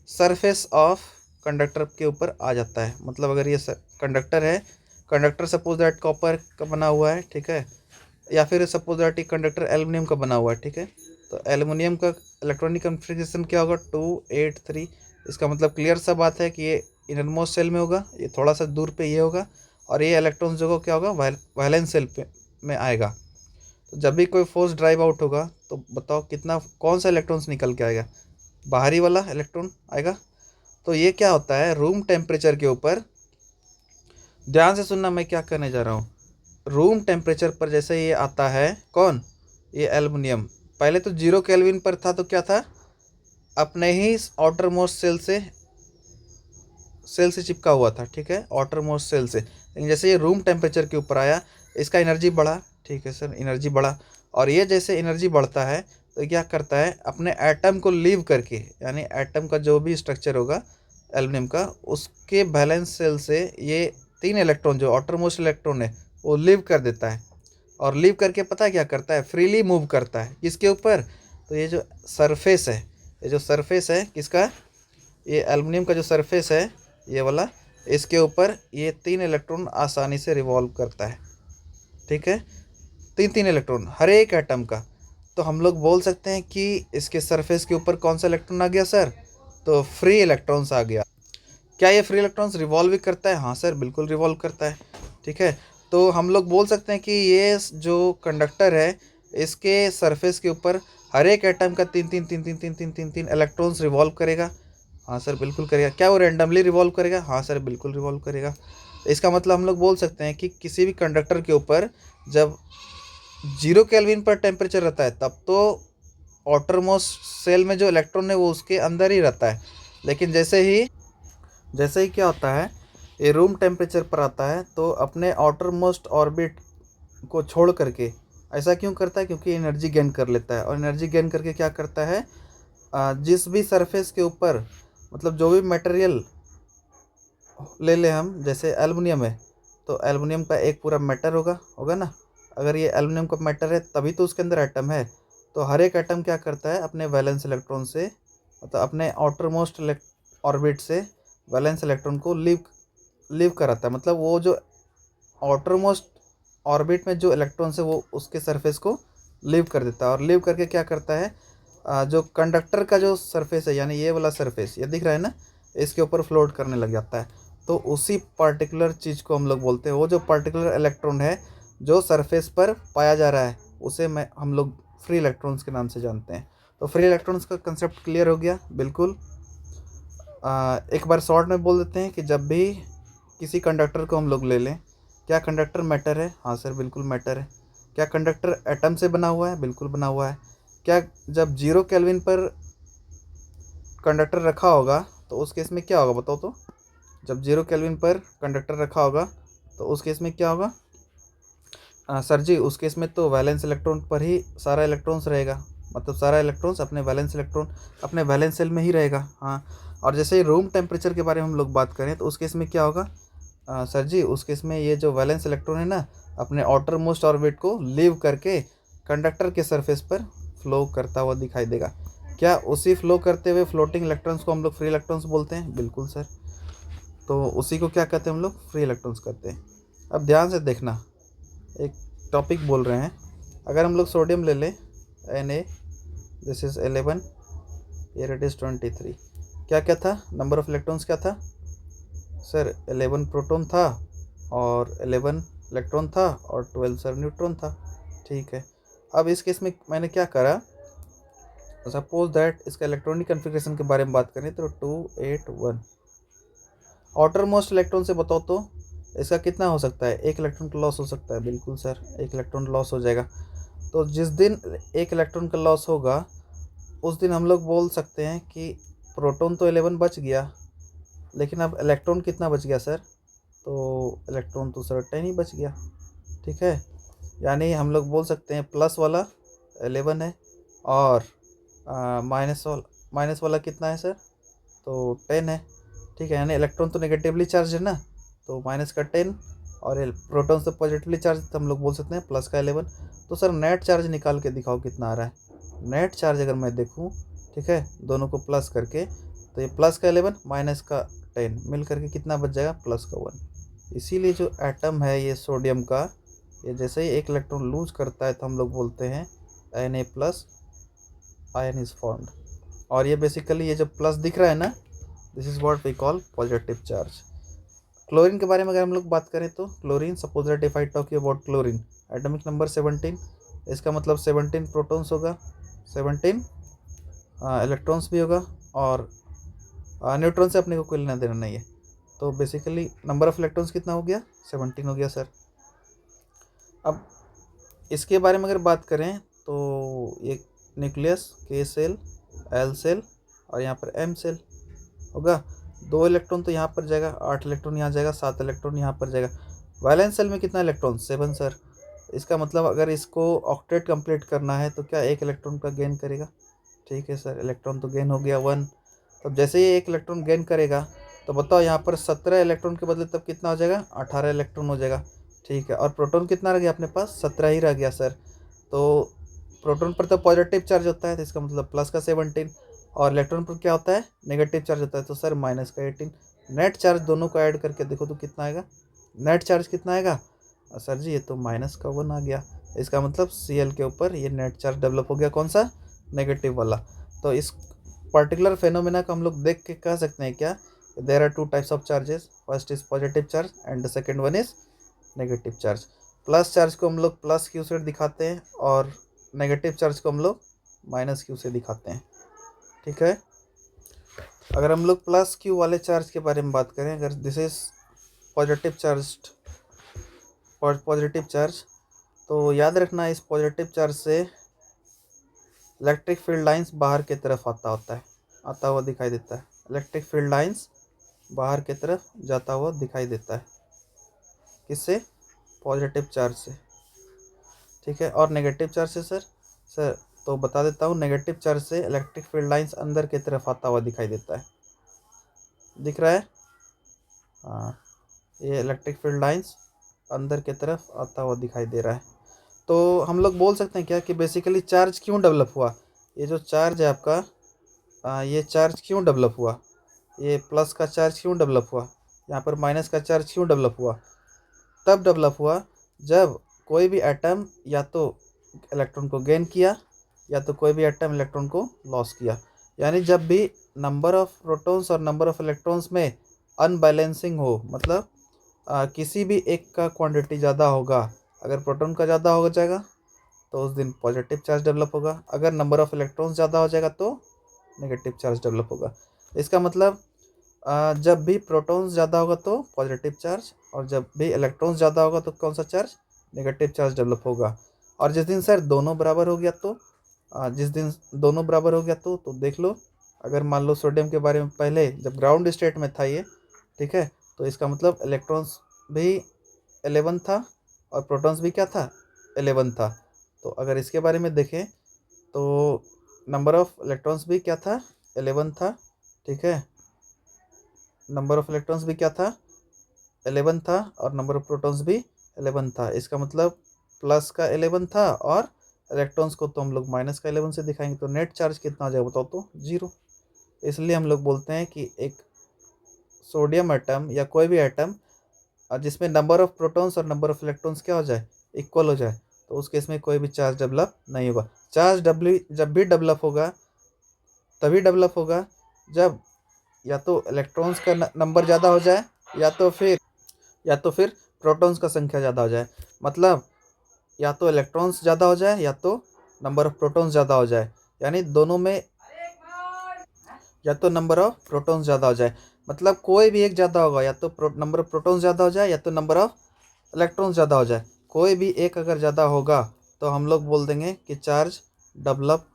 सरफेस ऑफ कंडक्टर के ऊपर आ जाता है। मतलब अगर ये कंडक्टर है, कंडक्टर सपोज दैट कॉपर का बना हुआ है, ठीक है, या फिर सपोज दैट ये कंडक्टर एल्युमिनियम का बना हुआ है। ठीक है, तो एल्युमिनियम का इलेक्ट्रॉनिक कन्फिग्रेशन क्या होगा, 283। इसका मतलब क्लियर सा बात है कि ये इनर मोस्ट सेल में होगा, ये थोड़ा सा दूर पे ये होगा, और ये इलेक्ट्रॉन्स जो क्या होगा, वैलेंस सेल में आएगा। तो जब भी कोई फोर्स ड्राइव आउट होगा तो बताओ कितना, कौन सा इलेक्ट्रॉन्स निकल के आएगा, बाहरी वाला इलेक्ट्रॉन आएगा। तो ये क्या होता है, रूम टेम्परेचर के ऊपर, ध्यान से सुनना मैं क्या करने जा रहा हूँ। रूम टेम्परेचर पर जैसे ये आता है, कौन, ये एल्युमिनियम, पहले तो 0 केल्विन पर था, तो क्या था, अपने ही आउटर मोस्ट सेल से चिपका हुआ था। ठीक है, आउटर मोस्ट सेल से। लेकिन जैसे ये रूम टेम्परेचर के ऊपर आया, इसका एनर्जी बढ़ा। ठीक है सर, एनर्जी बढ़ा, और ये जैसे एनर्जी बढ़ता है तो क्या करता है, अपने एटम को लीव करके, यानी एटम का जो भी स्ट्रक्चर होगा एल्युमिनियम का, उसके बैलेंस सेल से ये 3 इलेक्ट्रॉन जो आउटर मोस्ट इलेक्ट्रॉन है वो लीव कर देता है। और लीव करके पता है क्या करता है, फ्रीली मूव करता है किसके ऊपर, तो ये जो सरफेस है, ये जो सरफेस है किसका, ये एल्युमिनियम का जो सरफेस है ये वाला, इसके ऊपर ये 3 इलेक्ट्रॉन आसानी से रिवॉल्व करता है। ठीक है, 3 इलेक्ट्रॉन हर एक एटम का। तो हम लोग बोल सकते हैं कि इसके सरफेस के ऊपर कौन सा इलेक्ट्रॉन आ गया सर, तो फ्री इलेक्ट्रॉन्स आ गया। क्या ये फ्री इलेक्ट्रॉन्स रिवॉल्व भी करता है? हाँ सर, बिल्कुल रिवॉल्व करता है। ठीक है, तो हम लोग बोल सकते हैं कि ये जो कंडक्टर है, इसके सरफेस के ऊपर हर एक एटम का तीन तीन तीन तीन तीन तीन तीन तीन इलेक्ट्रॉन्स रिवॉल्व करेगा। हाँ सर, बिल्कुल करेगा। क्या वो रैंडमली रिवॉल्व करेगा? हाँ सर, बिल्कुल रिवॉल्व करेगा। इसका मतलब हम लोग बोल सकते हैं कि किसी भी कंडक्टर के ऊपर जब 0 केल्विन पर टेम्परेचर रहता है, तब तो आउटर मोस्ट सेल में जो इलेक्ट्रॉन है वो उसके अंदर ही रहता है। लेकिन जैसे ही क्या होता है, ये रूम टेम्परेचर पर आता है तो अपने आउटर मोस्ट ऑर्बिट को छोड़ करके, ऐसा क्यों करता है? क्योंकि एनर्जी गेन कर लेता है। और एनर्जी गेन करके क्या करता है, जिस भी सरफेस के ऊपर, मतलब जो भी मटेरियल ले ले हम, जैसे एल्युमिनियम है तो एल्युमिनियम का एक पूरा मैटर होगा होगा ना। अगर ये एल्युमिनियम का मैटर है तभी तो उसके अंदर एटम है। तो हर एक एटम क्या करता है, अपने वैलेंस इलेक्ट्रॉन से, मतलब अपने आउटर मोस्ट ऑर्बिट से वैलेंस इलेक्ट्रॉन को लीव कराता है। मतलब वो जो आउटर मोस्ट ऑर्बिट में जो इलेक्ट्रॉन्स है वो उसके सरफेस को लीव कर देता है। और लीव करके क्या करता है, जो कंडक्टर का जो सरफेस है, यानी ये वाला सरफेस ये दिख रहा है ना, इसके ऊपर फ्लोट करने लग जाता है। तो उसी पर्टिकुलर चीज़ को हम लोग बोलते हैं, वो जो पर्टिकुलर इलेक्ट्रॉन है जो सरफेस पर पाया जा रहा है, उसे हम लोग फ्री इलेक्ट्रॉन्स के नाम से जानते हैं। तो फ्री इलेक्ट्रॉन्स का कंसेप्ट क्लियर हो गया? बिल्कुल। एक बार शॉर्ट में बोल देते हैं कि जब भी किसी कंडक्टर को हम लोग ले लें, क्या कंडक्टर मैटर है? हाँ सर, बिल्कुल मैटर है। क्या कंडक्टर एटम से बना हुआ है? बिल्कुल बना हुआ है। क्या जब 0 केल्विन पर कंडक्टर रखा होगा तो उस केस में क्या होगा, बताओ तो? जब 0 केल्विन पर कंडक्टर रखा होगा तो उस केस में क्या होगा? सर जी, उस केस में तो वैलेंस इलेक्ट्रॉन पर ही सारा इलेक्ट्रॉन्स रहेगा। मतलब सारा इलेक्ट्रॉन्स अपने वैलेंस सेल में ही रहेगा। हाँ, और जैसे ही रूम टेम्परेचर के बारे में हम लोग बात करें तो उस केस में क्या होगा? सर जी, उस केस में ये जो वैलेंस इलेक्ट्रॉन है ना, अपने आउटर मोस्ट ऑर्बिट को लीव करके कंडक्टर के सरफेस पर फ्लो करता हुआ दिखाई देगा। क्या उसी फ्लो करते हुए फ्लोटिंग इलेक्ट्रॉन्स को हम लोग फ्री इलेक्ट्रॉन्स बोलते हैं? बिल्कुल सर। तो उसी को क्या कहते हैं हम लोग? फ्री इलेक्ट्रॉन्स कहते हैं। अब ध्यान से देखना, एक टॉपिक बोल रहे हैं। अगर हम लोग सोडियम ले लें, Na, this is 11, here it is 23। क्या क्या था, नंबर ऑफ इलेक्ट्रॉन्स क्या था? सर 11 प्रोटॉन था और 11 इलेक्ट्रॉन था और 12 सर न्यूट्रॉन था। ठीक है, अब इस केस में मैंने क्या करा, सपोज दैट इसका इलेक्ट्रॉनिक कन्फिग्रेशन के बारे में बात करें तो 281। आउटर मोस्ट इलेक्ट्रॉन से बताओ तो इसका कितना हो सकता है? एक इलेक्ट्रॉन का लॉस हो सकता है। बिल्कुल सर, एक इलेक्ट्रॉन लॉस हो जाएगा। तो जिस दिन एक इलेक्ट्रॉन का लॉस होगा उस दिन हम लोग बोल सकते हैं कि प्रोटॉन तो 11 बच गया, लेकिन अब इलेक्ट्रॉन कितना बच गया सर? तो इलेक्ट्रॉन तो सर 10 ही बच गया। ठीक है, यानी हम लोग बोल सकते हैं प्लस वाला 11 है और माइनस वाला कितना है सर? तो 10 है। ठीक है, यानी इलेक्ट्रॉन तो नेगेटिवली चार्ज है ना, तो माइनस का 10, और प्रोटॉन तो पॉजिटिवली चार्ज, तो हम लोग बोल सकते हैं प्लस का 11। तो सर नेट चार्ज निकाल के दिखाओ कितना आ रहा है। नेट चार्ज अगर मैं देखूं, ठीक है, दोनों को प्लस करके, तो ये प्लस का 11 माइनस का 10 मिल करके कितना बच जाएगा? प्लस का 1। इसीलिए जो एटम है ये सोडियम का, ये जैसे ही एक इलेक्ट्रॉन लूज करता है तो हम लोग बोलते हैं Na plus ion is formed. और ये बेसिकली ये जो प्लस दिख रहा है ना, this is what we call positive charge. Chlorine के बारे में अगर हम लोग बात करें तो chlorine, suppose that if I talk about chlorine, atomic number 17, इसका मतलब 17 प्रोटॉन्स होगा, 17 इलेक्ट्रॉन्स भी होगा, और न्यूट्रॉन से अपने को कोई लेना देना नहीं है। तो बेसिकली नंबर ऑफ इलेक्ट्रॉन्स कितना हो गया? 17 हो गया सर। अब इसके बारे में अगर बात करें तो ये nucleus, K cell, L cell और यहाँ पर एम सेल होगा। 2 इलेक्ट्रॉन तो यहाँ पर जाएगा, 8 इलेक्ट्रॉन यहाँ जाएगा, 7 इलेक्ट्रॉन यहाँ पर जाएगा। वैलेंस सेल में कितना इलेक्ट्रॉन? 7 सर। इसका मतलब अगर इसको ऑक्टेट कंप्लीट करना है तो क्या एक इलेक्ट्रॉन का गेन करेगा? ठीक है सर, इलेक्ट्रॉन तो गेन हो गया 1। तब जैसे ही एक इलेक्ट्रॉन गेन करेगा तो बताओ यहाँ पर 17 इलेक्ट्रॉन के बदले तब कितना हो जाएगा? 18 इलेक्ट्रॉन हो जाएगा। ठीक है, और प्रोटॉन कितना रह गया अपने पास? 17 ही रह गया सर। तो प्रोटॉन पर तो पॉजिटिव चार्ज होता है, तो इसका मतलब प्लस का 17, और इलेक्ट्रॉन पर क्या होता है? नेगेटिव चार्ज होता है, तो सर माइनस का 18। नेट चार्ज दोनों को ऐड करके देखो तो कितना आएगा? नेट चार्ज कितना आएगा? सर जी ये तो माइनस का 1 आ गया। इसका मतलब Cl के ऊपर ये नेट चार्ज डेवलप हो गया, कौन सा? नेगेटिव वाला। तो इस पर्टिकुलर फेनोमेना को हम लोग देख के कह सकते हैं क्या there are two types of charges, first is positive charge and the second one is negative charge. Plus charge को हम लोग प्लस क्यू से दिखाते हैं और नेगेटिव चार्ज को हम लोग माइनस क्यू से दिखाते हैं। ठीक है, अगर हम लोग प्लस क्यू वाले चार्ज के बारे में बात करें, अगर this is positive charge, positive charge, तो याद रखना इस पॉजिटिव चार्ज से इलेक्ट्रिक फील्ड लाइंस बाहर की तरफ आता हुआ दिखाई देता है। इलेक्ट्रिक फील्ड लाइंस बाहर की तरफ जाता हुआ दिखाई देता है, किससे? पॉजिटिव चार्ज से। ठीक है, और नेगेटिव चार्ज से सर तो बता देता हूँ, नेगेटिव चार्ज से इलेक्ट्रिक फील्ड लाइंस अंदर की तरफ आता हुआ दिखाई देता है। दिख रहा है? हाँ, ये इलेक्ट्रिक फील्ड लाइंस अंदर की तरफ आता हुआ दिखाई दे रहा है। तो हम लोग बोल सकते हैं क्या कि बेसिकली चार्ज क्यों डेवलप हुआ? ये जो चार्ज है आपका, ये चार्ज क्यों डेवलप हुआ? ये प्लस का चार्ज क्यों डेवलप हुआ? यहाँ पर माइनस का चार्ज क्यों डेवलप हुआ? तब डेवलप हुआ जब कोई भी एटम या तो इलेक्ट्रॉन को गेन किया या तो कोई भी एटम इलेक्ट्रॉन को लॉस किया। यानी जब भी नंबर ऑफ प्रोटॉन्स और नंबर ऑफ इलेक्ट्रॉन्स में अनबैलेंसिंग हो, मतलब किसी भी एक का क्वांटिटी ज़्यादा होगा, अगर प्रोटॉन का ज़्यादा हो जाएगा तो उस दिन पॉजिटिव चार्ज डेवलप होगा, अगर नंबर ऑफ इलेक्ट्रॉन्स ज़्यादा हो जाएगा तो नेगेटिव चार्ज डेवलप होगा। इसका मतलब जब भी प्रोटॉन्स ज़्यादा होगा तो पॉजिटिव चार्ज, और जब भी इलेक्ट्रॉन्स ज़्यादा होगा तो कौन सा चार्ज? नेगेटिव चार्ज डेवलप होगा। और जिस दिन सर दोनों बराबर हो गया तो जिस दिन दोनों बराबर हो गया तो देख लो, अगर मान लो सोडियम के बारे में पहले जब ग्राउंड स्टेट में था ये, ठीक है, तो इसका मतलब इलेक्ट्रॉन्स भी 11 था और प्रोटॉन्स भी क्या था? 11 था। तो अगर इसके बारे में देखें तो नंबर ऑफ इलेक्ट्रॉन्स भी क्या था? 11 था। ठीक है, नंबर ऑफ इलेक्ट्रॉन्स भी क्या था? 11 था और नंबर ऑफ प्रोटॉन्स भी 11 था। इसका मतलब प्लस का 11 था और इलेक्ट्रॉन्स को तो हम लोग माइनस का 11 से दिखाएंगे, तो नेट चार्ज कितना आ जाएगा बताओ तो? 0। इसलिए हम लोग बोलते हैं कि एक सोडियम एटम या कोई भी एटम जिसमें नंबर ऑफ प्रोटॉन्स और नंबर ऑफ इलेक्ट्रॉन्स क्या हो जाए? इक्वल हो जाए, तो उस केस में कोई भी चार्ज डेवलप नहीं होगा। चार्ज जब भी डेवलप होगा तभी डेवलप होगा जब या तो इलेक्ट्रॉन्स का नंबर ज़्यादा हो जाए या तो फिर प्रोटॉन्स का संख्या ज़्यादा हो जाए। मतलब या तो इलेक्ट्रॉन्स ज़्यादा हो जाए या तो नंबर ऑफ प्रोटॉन्स ज़्यादा हो जाए, यानी दोनों में या तो नंबर ऑफ प्रोटॉन्स ज़्यादा हो जाए। मतलब कोई भी एक ज़्यादा होगा, या तो नंबर ऑफ प्रोटॉन्स ज़्यादा हो जाए या तो नंबर ऑफ इलेक्ट्रॉन्स ज़्यादा हो जाए। कोई भी एक अगर ज़्यादा होगा तो हम लोग बोल देंगे कि चार्ज डेवलप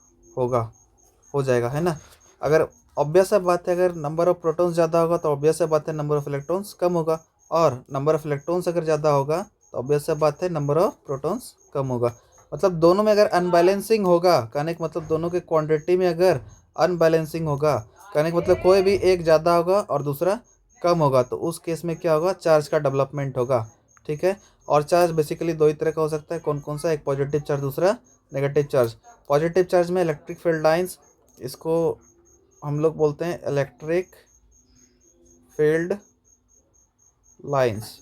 हो जाएगा, है ना। अगर ऑब्वियस सा बात है, अगर नंबर ऑफ प्रोटॉन्स ज़्यादा होगा तो ऑब्वियस सा बात है नंबर ऑफ इलेक्ट्रॉन्स कम होगा, और नंबर ऑफ इलेक्ट्रॉन्स अगर ज़्यादा होगा तो ऑब्वियस सा बात है नंबर ऑफ प्रोटॉन्स कम होगा। मतलब दोनों में अगर अनबैलेंसिंग होगा, कहने का मतलब दोनों के क्वांटिटी में अगर अनबैलेंसिंग होगा, कहने का मतलब कोई भी एक ज़्यादा होगा और दूसरा कम होगा, तो उस केस में क्या होगा? चार्ज का डेवलपमेंट होगा। ठीक है, और चार्ज बेसिकली दो ही तरह का हो सकता है। कौन कौन सा? एक पॉजिटिव चार्ज, दूसरा नेगेटिव चार्ज। पॉजिटिव चार्ज में इलेक्ट्रिक फील्ड लाइंस, इसको हम लोग बोलते हैं electric field lines.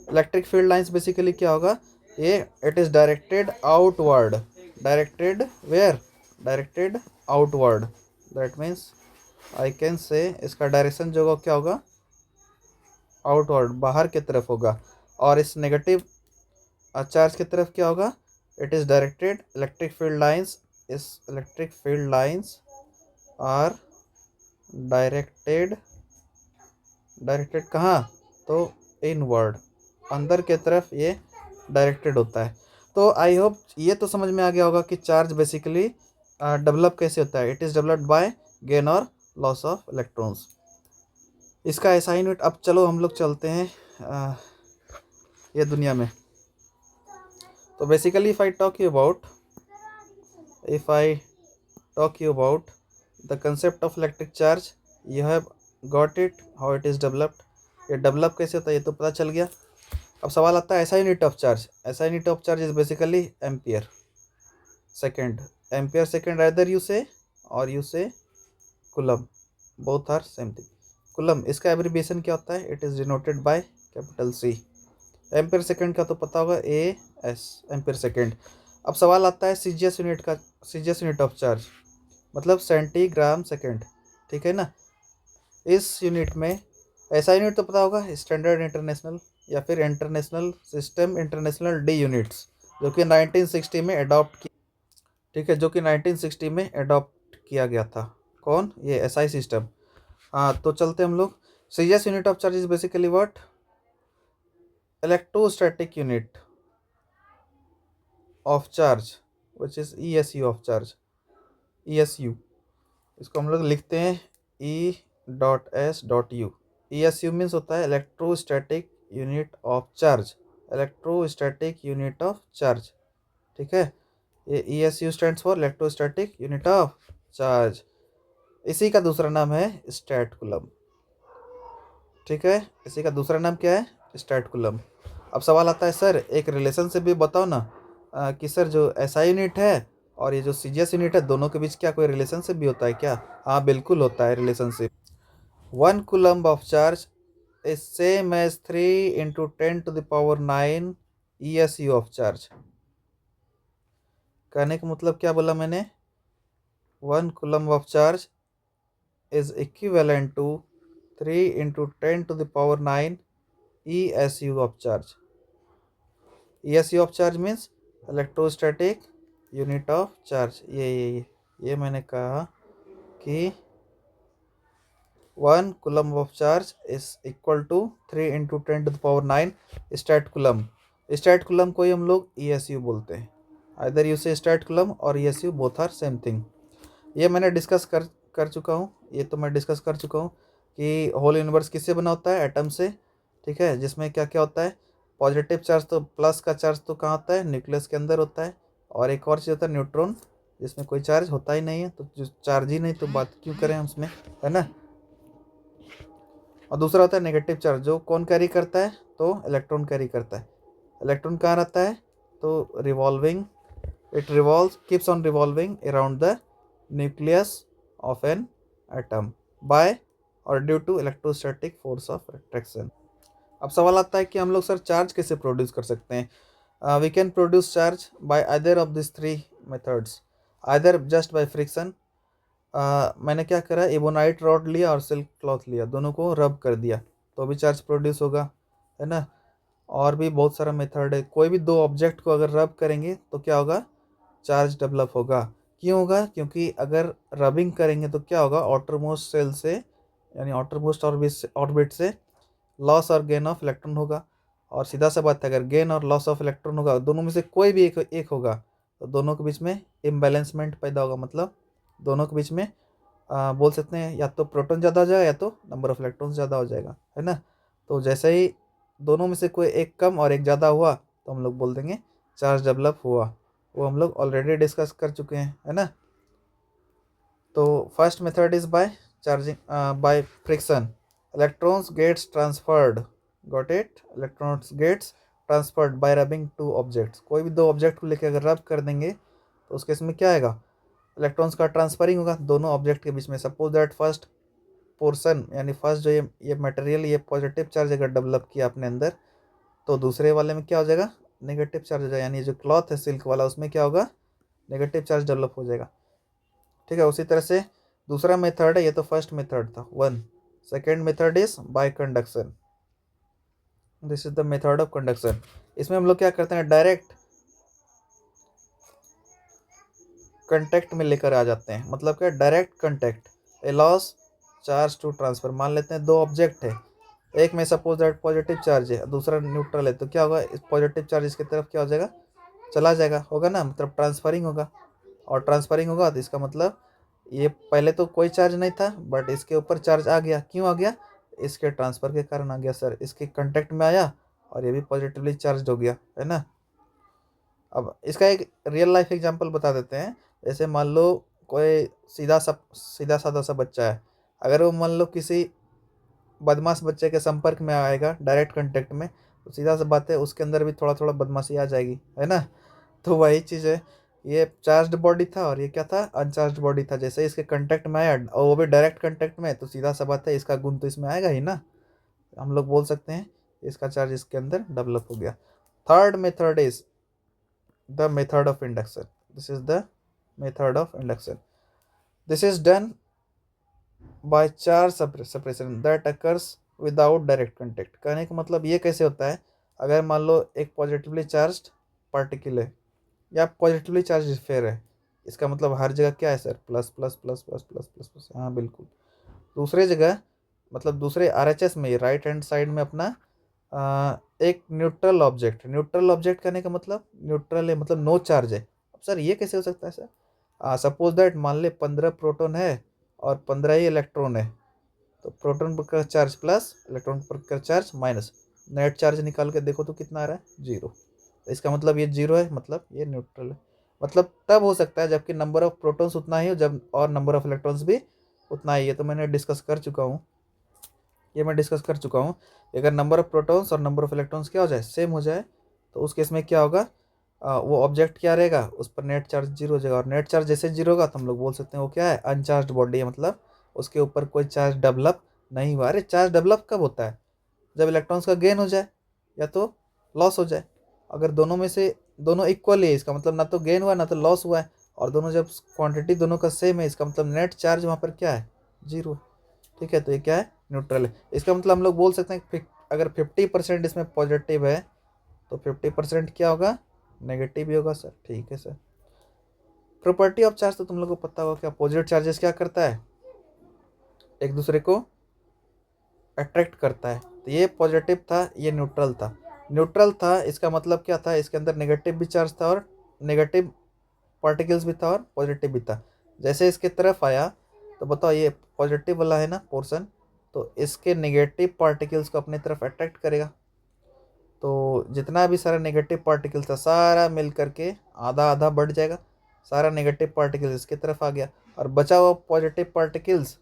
Electric field lines basically क्या होगा? ये it is directed outward. Directed where? Directed outward. That means I can say इसका डायरेक्शन जो होगा क्या होगा? आउटवर्ड, बाहर की तरफ होगा। और इस नेगेटिव चार्ज की तरफ क्या होगा? It is directed, electric field lines, इस electric field lines are directed, directed कहाँ? तो इनवर्ड, अंदर के तरफ ये डायरेक्टेड होता है। तो आई होप ये तो समझ में आ गया होगा कि चार्ज बेसिकली डेवलप कैसे होता है। It is developed by gain और लॉस ऑफ इलेक्ट्रॉन्स। इसका ऐसा यूनिट। अब चलो हम लोग चलते हैं ये दुनिया में। तो basically if I talk you about the concept of electric charge, you have got it, how it is developed. ये डेवलप कैसे होता है ये तो पता चल गया। अब सवाल आता है ऐसा यूनिट ऑफ चार्ज। ऐसा unit of charge is basically ampere second. Ampere second rather you say, और you say coulomb, both are same thing. Coulomb, इसका एब्रिविएशन क्या होता है? It is denoted by capital C. Ampere second का तो पता होगा, ए एस, एम्पियर सेकेंड। अब सवाल आता है सीजीएस यूनिट का। सीजीएस यूनिट ऑफ चार्ज मतलब सेंटीग्राम सेकेंड, ठीक है ना। इस यूनिट में, ऐसा यूनिट तो पता होगा, स्टैंडर्ड इंटरनेशनल या फिर international system international D units, जो कि 1960 में अडॉप्ट की, ठीक है, जो कि 1960 में अडॉप्ट किया गया था। कौन? ये एसआई सिस्टम। हाँ, तो चलते हम लोग। Serious unit of charge is basically what? Electrostatic unit of charge which is ईएसयू of charge, ईएसयू। इसको हम लोग लिखते हैं E.S.U। ESU मीन्स होता है electrostatic unit of charge, electrostatic unit of charge, ठीक है। ये ESU stands for electrostatic unit of charge. इसी का दूसरा नाम है स्टैट कूलम, ठीक है। इसी का दूसरा नाम क्या है? Stat coulomb. अब सवाल आता है, सर एक रिलेशनशिप भी बताओ ना, कि सर जो एसआई यूनिट है और ये जो सीजीएस यूनिट है, दोनों के बीच क्या कोई रिलेशनशिप भी होता है क्या? हाँ, बिल्कुल होता है relationship. 1 coulomb of charge is same as 3 × 10⁹ ESU of charge. कहने का मतलब क्या बोला मैंने? 1 coulomb of charge is equivalent to 3 × 10⁹ ESU of charge. ESU of charge means electrostatic unit of charge। ये मैंने कहा कि 1 coulomb of charge is equal to 3 × 10⁹ stat coulomb. Stat coulomb को ही हम लोग ESU बोलते हैं। Either you say stat coulomb और ESU both are same thing. ये मैंने डिस्कस कर चुका हूँ, ये तो मैं डिस्कस कर चुका हूँ कि होल यूनिवर्स किससे बना होता है? एटम से, ठीक है। जिसमें क्या क्या होता है? पॉजिटिव चार्ज, तो प्लस का चार्ज तो कहाँ होता है? न्यूक्लियस के अंदर होता है। और एक और चीज़ होता है न्यूट्रॉन, जिसमें कोई चार्ज होता ही नहीं है, तो जो चार्ज ही नहीं तो बात क्यों करें हम उसमें, है ना। और दूसरा होता है नेगेटिव चार्ज, जो कौन कैरी करता है? तो इलेक्ट्रॉन कैरी करता है। इलेक्ट्रॉन कहाँ रहता है? तो revolving, it revolve, keeps on revolving around the nucleus of an atom by और due to electrostatic force of attraction. अब सवाल आता है कि हम लोग सर चार्ज कैसे प्रोड्यूस कर सकते हैं? We can produce charge by either of this 3 methods. Either just by friction, मैंने क्या करा, एबोनाइट रॉड लिया और सिल्क क्लॉथ लिया, दोनों को रब कर दिया, तो भी चार्ज प्रोड्यूस होगा, है ना। और भी बहुत सारा मेथड है। कोई भी दो ऑब्जेक्ट को अगर रब करेंगे तो क्या होगा? चार्ज डेवलप होगा। क्यों होगा? क्योंकि अगर रबिंग करेंगे तो क्या होगा? आउटर मोस्ट सेल से, यानी आउटर मोस्ट ऑर्बिट से लॉस और गेन ऑफ इलेक्ट्रॉन होगा। और सीधा सा बात है, अगर गेन और लॉस ऑफ इलेक्ट्रॉन होगा, दोनों में से कोई भी एक होगा, तो दोनों के बीच में इम्बैलेंसमेंट पैदा होगा। मतलब दोनों के बीच में बोल सकते हैं या तो प्रोटॉन ज़्यादा हो जाएगा या तो नंबर ऑफ इलेक्ट्रॉन्स ज़्यादा हो जाएगा, है ना। तो जैसे ही दोनों में से कोई एक कम और एक ज़्यादा हुआ, तो हम लोग बोल देंगे चार्ज डेवलप हुआ। वो हम लोग ऑलरेडी डिस्कस कर चुके हैं, है ना। तो first method is by charging by friction, electrons gets transferred, got it, electrons gets transferred by rubbing two objects. कोई भी दो ऑब्जेक्ट को लेकर अगर रब कर देंगे तो उस केस में क्या आएगा? इलेक्ट्रॉन्स का ट्रांसफरिंग होगा दोनों ऑब्जेक्ट के बीच में। सपोज दैट फर्स्ट पोर्सन, यानी फर्स्ट जो ये मटेरियल, ये पॉजिटिव चार्ज अगर डेवलप किया अपने अंदर, तो दूसरे वाले में क्या हो जाएगा? नेगेटिव चार्ज हो जाएगा। यानी जो क्लॉथ है सिल्क वाला, उसमें क्या होगा? नेगेटिव चार्ज डेवलप हो जाएगा, ठीक है। उसी तरह से दूसरा मेथड है, ये तो फर्स्ट मेथड था 1। Second method is bye conduction, this is the method of conduction. इसमें हम लोग क्या करते हैं? डायरेक्ट कंटेक्ट में लेकर आ जाते हैं। मतलब क्या? Direct contact allows charge to transfer. मान लेते हैं दो ऑब्जेक्ट है, एक में सपोज दैट पॉजिटिव चार्ज है, दूसरा न्यूट्रल है, तो क्या होगा? इस पॉजिटिव चार्ज इसकी तरफ क्या हो जाएगा? चला जाएगा, होगा ना, मतलब ट्रांसफरिंग होगा। और ट्रांसफरिंग होगा तो इसका मतलब ये पहले तो कोई चार्ज नहीं था, बट इसके ऊपर चार्ज आ गया। क्यों आ गया? इसके ट्रांसफर के कारण आ गया सर। इसके कांटेक्ट में आया और ये भी पॉजिटिवली चार्ज हो गया, है ना। अब इसका एक रियल लाइफ एग्जांपल बता देते हैं। जैसे मान लो कोई सीधा साधा सा बच्चा है, अगर वो मान लो किसी बदमाश बच्चे के संपर्क में आएगा डायरेक्ट कांटेक्ट में, तो सीधा सा बात है उसके अंदर भी थोड़ा थोड़ा बदमाशी आ जाएगी, है ना। तो वही चीज़ है, ये चार्ज्ड बॉडी था और ये क्या था? अनचार्ज्ड बॉडी था। जैसे इसके कांटेक्ट में आया और वो भी डायरेक्ट कांटेक्ट में, तो सीधा सा बात है इसका गुण तो इसमें आएगा ही ना। हम लोग बोल सकते हैं इसका चार्ज इसके अंदर डेवलप हो गया। Third method is the method of induction. This is the method of induction. This is done by charge separation that occurs without direct contact. कहने का मतलब ये कैसे होता है, अगर मान लो एक पॉजिटिवली चार्ज्ड पार्टिकल है या पॉजिटिवली चार्ज स्फीयर है, इसका मतलब हर जगह क्या है sir, plus plus plus plus plus plus plus, हाँ बिल्कुल। दूसरे जगह मतलब दूसरे आरएचएस में राइट हैंड साइड में अपना एक न्यूट्रल ऑब्जेक्ट, न्यूट्रल ऑब्जेक्ट कहने का मतलब न्यूट्रल है मतलब नो चार्ज है। अब सर ये कैसे हो सकता है सर, सपोज दैट मान ले 15 प्रोटॉन है और 15 ही इलेक्ट्रॉन है, तो प्रोटॉन पर का चार्ज प्लस, इलेक्ट्रॉन पर का चार्ज माइनस, नेट चार्ज निकाल के देखो तो कितना आ रहा है, जीरो। इसका मतलब ये जीरो है, मतलब ये न्यूट्रल है। मतलब तब हो सकता है जबकि नंबर ऑफ प्रोटॉन्स उतना ही हो, जब और नंबर ऑफ इलेक्ट्रॉन्स भी उतना ही है। तो मैंने डिस्कस कर चुका हूँ, ये मैं डिस्कस कर चुका हूँ। अगर नंबर ऑफ प्रोटॉन्स और नंबर ऑफ इलेक्ट्रॉन्स क्या हो जाए, सेम हो जाए, तो उस केस में क्या होगा, वो ऑब्जेक्ट क्या रहेगा, उस पर नेट चार्ज जीरो हो जाएगा। और नेट चार्ज जैसे जीरो होगा तो हम लोग बोल सकते हैं वो क्या है, अनचार्ज बॉडी है, मतलब उसके ऊपर कोई चार्ज डेवलप नहीं हुआ। अरे चार्ज डेवलप कब होता है, जब इलेक्ट्रॉन्स का गेन हो जाए या तो लॉस हो जाए। अगर दोनों में से दोनों इक्वल है, इसका मतलब ना तो गेन हुआ ना तो लॉस हुआ है, और दोनों जब क्वांटिटी दोनों का सेम है, इसका मतलब नेट चार्ज वहाँ पर क्या है, जीरो। ठीक है, तो ये क्या है, न्यूट्रल है। इसका मतलब हम लोग बोल सकते हैं कि अगर 50% इसमें पॉजिटिव है तो 50% क्या होगा, नेगेटिव भी होगा सर। ठीक है सर। प्रॉपर्टी ऑफ चार्ज तो तुम लोग को पता होगा, क्या पॉजिटिव चार्जेस क्या करता है, एक दूसरे को अट्रैक्ट करता है। तो ये पॉजिटिव था, ये न्यूट्रल था। न्यूट्रल था इसका मतलब क्या था, इसके अंदर नेगेटिव भी चार्ज था और नेगेटिव पार्टिकल्स भी था और पॉजिटिव भी था। जैसे इसके तरफ आया तो बताओ, ये पॉजिटिव वाला है ना पोर्शन, तो इसके नेगेटिव पार्टिकल्स को अपनी तरफ अट्रैक्ट करेगा। तो जितना भी सारा नेगेटिव पार्टिकल्स था सारा मिल करके आधा आधा बढ़ जाएगा, सारा नेगेटिव पार्टिकल्स इसकी तरफ आ गया, और बचा हुआ पॉजिटिव पार्टिकल्स,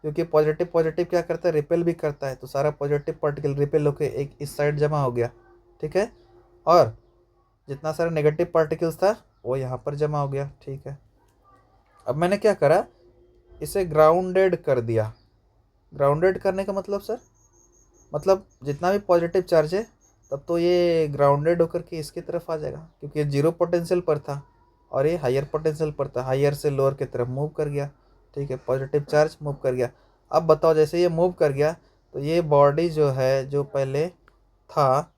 क्योंकि पॉजिटिव पॉजिटिव क्या करता है, रिपेल भी करता है, तो सारा पॉजिटिव पार्टिकल रिपेल होकर एक इस साइड जमा हो गया। ठीक है, और जितना सारा नेगेटिव पार्टिकल्स था वो यहाँ पर जमा हो गया। ठीक है, अब मैंने क्या करा, इसे ग्राउंडेड कर दिया। ग्राउंडेड करने का मतलब सर, मतलब जितना भी पॉजिटिव चार्ज है तब तो ये ग्राउंडेड होकर के इसकी तरफ आ जाएगा, क्योंकि ये जीरो पोटेंशियल पर था और ये हायर पोटेंशियल पर था, हायर से लोअर की तरफ मूव कर गया। ठीक है, पॉजिटिव चार्ज मूव कर गया। अब बताओ, जैसे ये मूव कर गया तो ये बॉडी जो है जो पहले था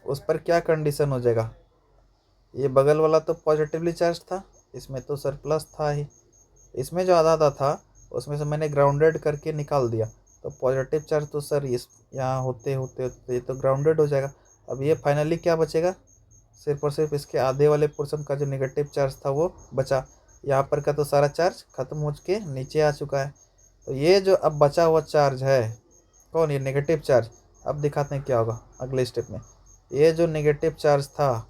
उस पर क्या कंडीशन हो जाएगा, ये बगल वाला तो पॉजिटिवली चार्ज था, इसमें तो सर प्लस था ही, इसमें जो आधा आधा था उसमें से मैंने ग्राउंडेड करके निकाल दिया, तो पॉजिटिव चार्ज तो सर इस यहाँ होते होते होते ये तो ग्राउंडेड हो जाएगा। अब ये फाइनली क्या बचेगा, सिर्फ और सिर्फ इसके आधे वाले पोर्शन का जो नेगेटिव चार्ज था वो बचा। यहाँ पर का तो सारा चार्ज खत्म हो के नीचे आ चुका है। तो ये जो अब बचा हुआ चार्ज है, कौन, ये नेगेटिव चार्ज। अब दिखाते हैं क्या होगा अगले स्टेप में। ये जो नेगेटिव चार्ज था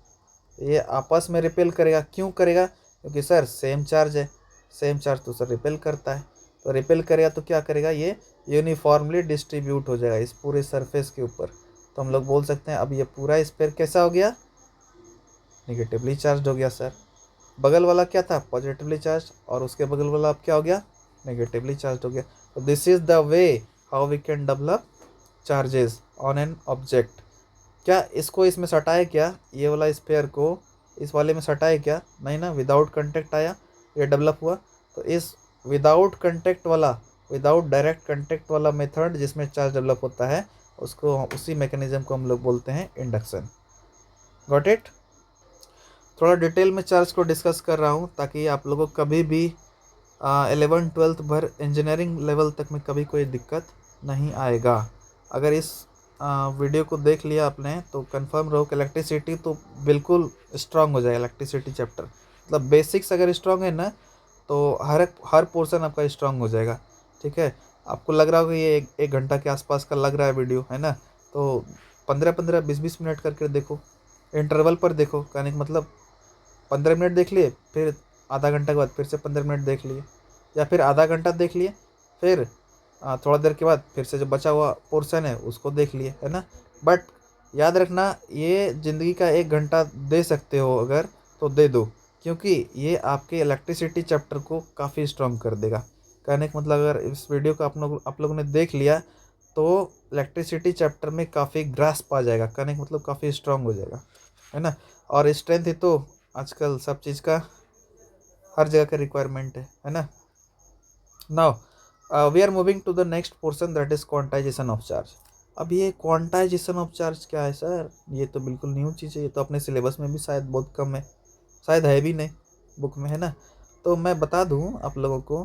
ये आपस में रिपेल करेगा, क्यों करेगा, क्योंकि सर सेम चार्ज है, सेम चार्ज तो सर रिपेल करता है। तो रिपेल करेगा तो क्या करेगा, ये यूनिफॉर्मली डिस्ट्रीब्यूट हो जाएगा इस पूरे सरफेस के ऊपर। तो हम लोग बोल सकते हैं अब ये पूरा स्फीयर कैसा हो गया, निगेटिवली चार्ज हो गया सर। बगल वाला क्या था, पॉजिटिवली चार्ज, और उसके बगल वाला अब क्या हो गया, नेगेटिवली चार्ज हो गया। तो this is the way how we can develop charges on an object. क्या इसको इसमें सटाए क्या, ये वाला स्फीयर को इस वाले में सटाए क्या, नहीं ना, विदाउट कंटेक्ट आया, ये डेवलप हुआ। तो इस विदाउट कंटेक्ट वाला, विदाउट डायरेक्ट कंटेक्ट वाला मेथड जिसमें चार्ज डेवलप होता है, उसको उसी मैकेनिज्म को हम लोग बोलते हैं इंडक्शन। Got it. थोड़ा डिटेल में चार्ज को डिस्कस कर रहा हूँ ताकि आप लोगों को कभी भी 11th-12th भर इंजीनियरिंग लेवल तक में कभी कोई दिक्कत नहीं आएगा। अगर इस वीडियो को देख लिया आपने तो कंफर्म रहो कि इलेक्ट्रिसिटी तो बिल्कुल स्ट्रांग हो जाएगा। इलेक्ट्रिसिटी चैप्टर मतलब बेसिक्स अगर स्ट्रांग है ना तो हर पोर्शन आपका स्ट्रांग हो जाएगा। ठीक है, आपको लग रहा होगा ये एक घंटा के आसपास का लग रहा है वीडियो, है ना, तो 15-15 20-20 मिनट करके देखो, इंटरवल पर देखो। कहने का मतलब 15 मिनट देख लिए, फिर आधा घंटा के बाद फिर से 15 मिनट देख लिए, या फिर आधा घंटा देख लिए, फिर थोड़ा देर के बाद फिर से जो बचा हुआ पोर्शन है उसको देख लिए, है ना। बट याद रखना, ये ज़िंदगी का 1 घंटा दे सकते हो अगर तो दे दो, क्योंकि ये आपके इलेक्ट्रिसिटी चैप्टर को काफ़ी स्ट्रॉन्ग कर देगा। कहने का मतलब अगर इस वीडियो को आप लोगों ने देख लिया तो इलेक्ट्रिसिटी चैप्टर में काफ़ी ग्रास्प आ जाएगा, कहने का मतलब काफ़ी स्ट्रॉन्ग हो जाएगा, है ना। और स्ट्रेंथ ही तो आजकल सब चीज़ का हर जगह का रिक्वायरमेंट है ना। Now we are moving to the next portion, that is quantization of charge. अब ये क्वांटाइजेशन ऑफ चार्ज क्या है सर? ये तो बिल्कुल न्यू चीज़ है, ये तो अपने सिलेबस में भी शायद बहुत कम है, शायद है भी नहीं बुक में, है ना। तो मैं बता दूं आप लोगों को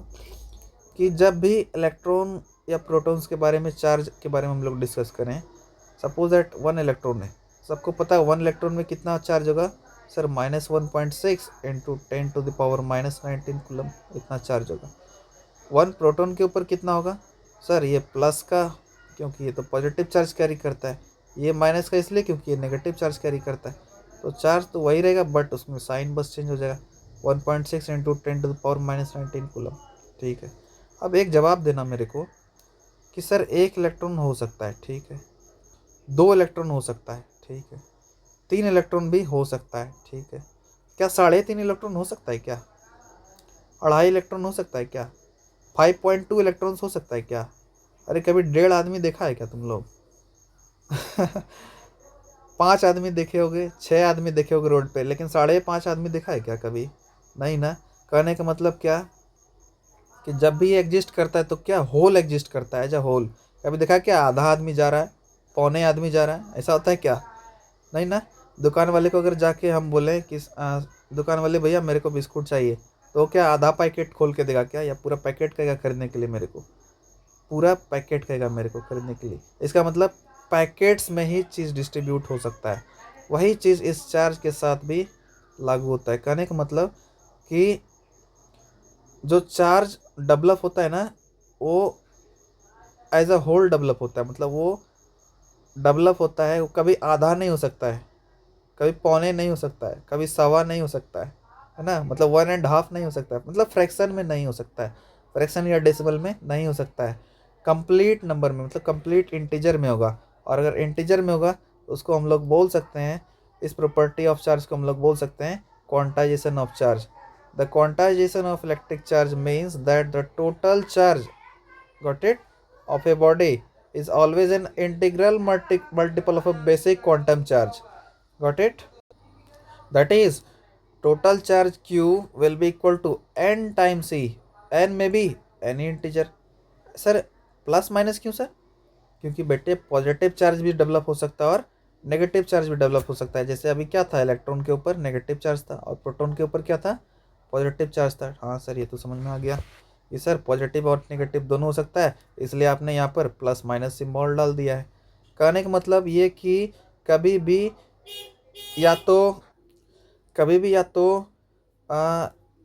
कि जब भी इलेक्ट्रॉन या प्रोटॉन्स के बारे में, चार्ज के बारे में हम लोग डिस्कस करें, सपोज दैट वन इलेक्ट्रॉन है, सबको पता है वन इलेक्ट्रॉन में कितना चार्ज होगा सर? -1.6 इंटू 10⁻⁻19 कूलम, इतना चार्ज होगा। वन प्रोटॉन के ऊपर कितना होगा सर? ये प्लस का, क्योंकि ये तो पॉजिटिव चार्ज कैरी करता है, ये माइनस का इसलिए क्योंकि ये नेगेटिव चार्ज कैरी करता है। तो चार्ज तो वही रहेगा, बट उसमें साइन बस चेंज हो जाएगा। 1.6 इंटू 10⁻⁻19 कूलम, ठीक है। अब एक जवाब देना मेरे को कि सर एक इलेक्ट्रॉन हो सकता है, ठीक है, दो इलेक्ट्रॉन हो सकता है, ठीक है, तीन इलेक्ट्रॉन भी हो सकता है, ठीक है, क्या 3.5 इलेक्ट्रॉन हो सकता है क्या? 2.5 इलेक्ट्रॉन हो सकता है क्या? 5.2 इलेक्ट्रॉन्स हो सकता है क्या? अरे कभी 1.5 आदमी देखा है क्या तुम लोग? 5 आदमी देखे होगे, 6 आदमी देखे होगे रोड पे, लेकिन 5.5 आदमी देखा है क्या कभी? नहीं ना। कहने का मतलब क्या कि जब भी ये एग्जिस्ट करता है तो क्या होल एग्जिस्ट करता है, एज अ होल। कभी देखा क्या आधा आदमी जा रहा है, पौने आदमी जा रहा है, ऐसा होता है क्या? नहीं ना। दुकान वाले को अगर जाके हम बोले कि दुकान वाले भैया मेरे को बिस्कुट चाहिए, तो क्या आधा पैकेट खोल के देगा क्या, या पूरा पैकेट कहेगा खरीदने के लिए मेरे को? पूरा पैकेट कहेगा मेरे को खरीदने के लिए। इसका मतलब पैकेट्स में ही चीज़ डिस्ट्रीब्यूट हो सकता है। वही चीज़ इस चार्ज के साथ भी लागू होता है। कहने का मतलब कि जो चार्ज डेवलप होता है ना, वो एज अ होल डेवलप होता है, मतलब वो डेवलप होता है, वो कभी आधा नहीं हो सकता है, कभी पौने नहीं हो सकता है, कभी सवा नहीं हो सकता है ना, मतलब 1.5 नहीं हो सकता है, मतलब फ्रैक्शन में नहीं हो सकता है, फ्रैक्शन या डेसिमल में नहीं हो सकता है। कंप्लीट नंबर में, मतलब कंप्लीट इंटीजर में होगा। और अगर इंटीजर में होगा तो उसको हम लोग बोल सकते हैं, इस प्रॉपर्टी ऑफ चार्ज को हम लोग बोल सकते हैं quantization of charge. The quantization of electric charge means that the total charge, got it, of a body is always an integral multiple of a basic quantum charge, got it, that is total charge q will be equal to n times c, n may be any integer। Sir plus minus क्यों sir? क्योंकि बेटे positive charge भी develop हो सकता है और negative charge भी develop हो सकता है। जैसे अभी क्या था, इलेक्ट्रॉन के ऊपर नेगेटिव चार्ज था और प्रोटॉन के ऊपर क्या था, पॉजिटिव चार्ज था। हाँ सर ये तो समझ में आ गया कि सर पॉजिटिव और नेगेटिव दोनों हो सकता है, इसलिए आपने यहाँ पर प्लस माइनस सिंबल डाल दिया है। कहने का मतलब ये कि कभी भी या तो कभी भी या तो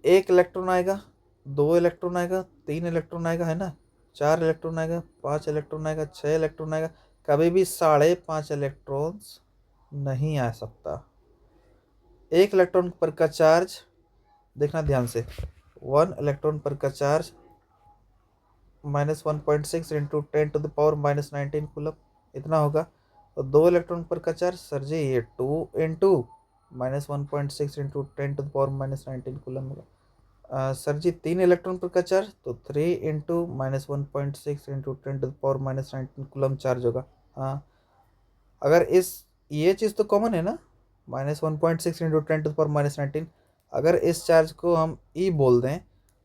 एक इलेक्ट्रॉन आएगा, दो इलेक्ट्रॉन आएगा, तीन इलेक्ट्रॉन आएगा, है ना, चार इलेक्ट्रॉन आएगा, पांच इलेक्ट्रॉन आएगा, छह इलेक्ट्रॉन आएगा। कभी भी 5.5 इलेक्ट्रॉन्स नहीं आ सकता। एक इलेक्ट्रॉन पर का चार्ज, देखना ध्यान से, वन इलेक्ट्रॉन पर का चार्ज -1.6 इंटू 10⁻⁻19 कूलम, इतना होगा। तो दो इलेक्ट्रॉन पर का चार्ज सर जी ये 2 इंटू -1.6 इंटू 10⁻⁻19 कूलम होगा। सर जी तीन इलेक्ट्रॉन पर का चार्ज तो 3 इंटू -1.6 इंटू 10⁻⁻19 कूलम चार्ज होगा। हाँ, अगर इस ये चीज़ तो कॉमन है ना, -1.6 इंटू 10⁻⁻19। अगर इस चार्ज को हम ई बोल दें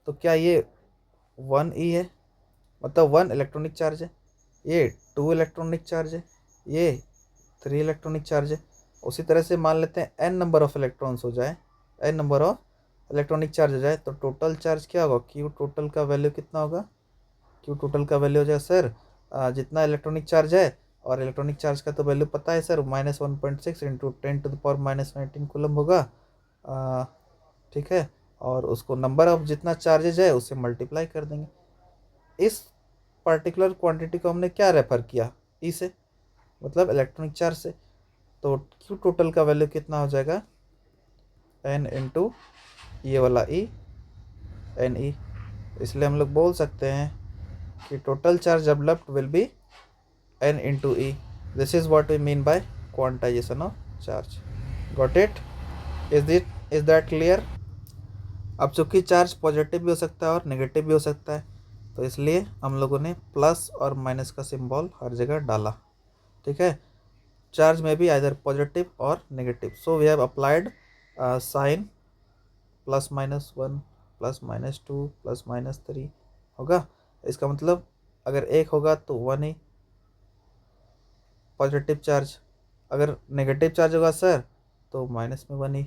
तो क्या ये 1 ई है, मतलब 1 इलेक्ट्रॉनिक चार्ज है, ये 2 इलेक्ट्रॉनिक चार्ज है, ये 3 इलेक्ट्रॉनिक चार्ज है। उसी तरह से मान लेते हैं n नंबर ऑफ इलेक्ट्रॉन्स हो जाए, n number of electronic charge हो जाए, तो टोटल चार्ज क्या होगा, क्यू टोटल का वैल्यू कितना होगा? क्यू टोटल का वैल्यू हो जाए सर जितना इलेक्ट्रॉनिक चार्ज है, और इलेक्ट्रॉनिक चार्ज का तो वैल्यू पता है सर, -1.6 इंटू 10⁻⁻19 कूलम होगा। ठीक है, और उसको नंबर ऑफ जितना चार्जेज है उससे मल्टीप्लाई कर देंगे। इस पर्टिकुलर क्वांटिटी को हमने क्या रेफर किया, ई से, मतलब इलेक्ट्रॉनिक चार्ज से। तो क्यू टोटल का वैल्यू कितना हो जाएगा, एन इंटू ये वाला ई, एन ई। इसलिए हम लोग बोल सकते हैं कि total charge developed will be n into e. This is what we mean by quantization of charge. Got it? Is that clear? अब चूंकि चार्ज पॉजिटिव भी हो सकता है और नेगेटिव भी हो सकता है, तो इसलिए हम लोगों ने प्लस और माइनस का सिंबल हर जगह डाला। ठीक है, चार्ज में भी आइदर पॉजिटिव और negative, so we have applied sign +-1 +-2 +-3 होगा। इसका मतलब अगर एक होगा तो वन ही पॉजिटिव चार्ज, अगर नेगेटिव चार्ज होगा सर तो माइनस में वन ही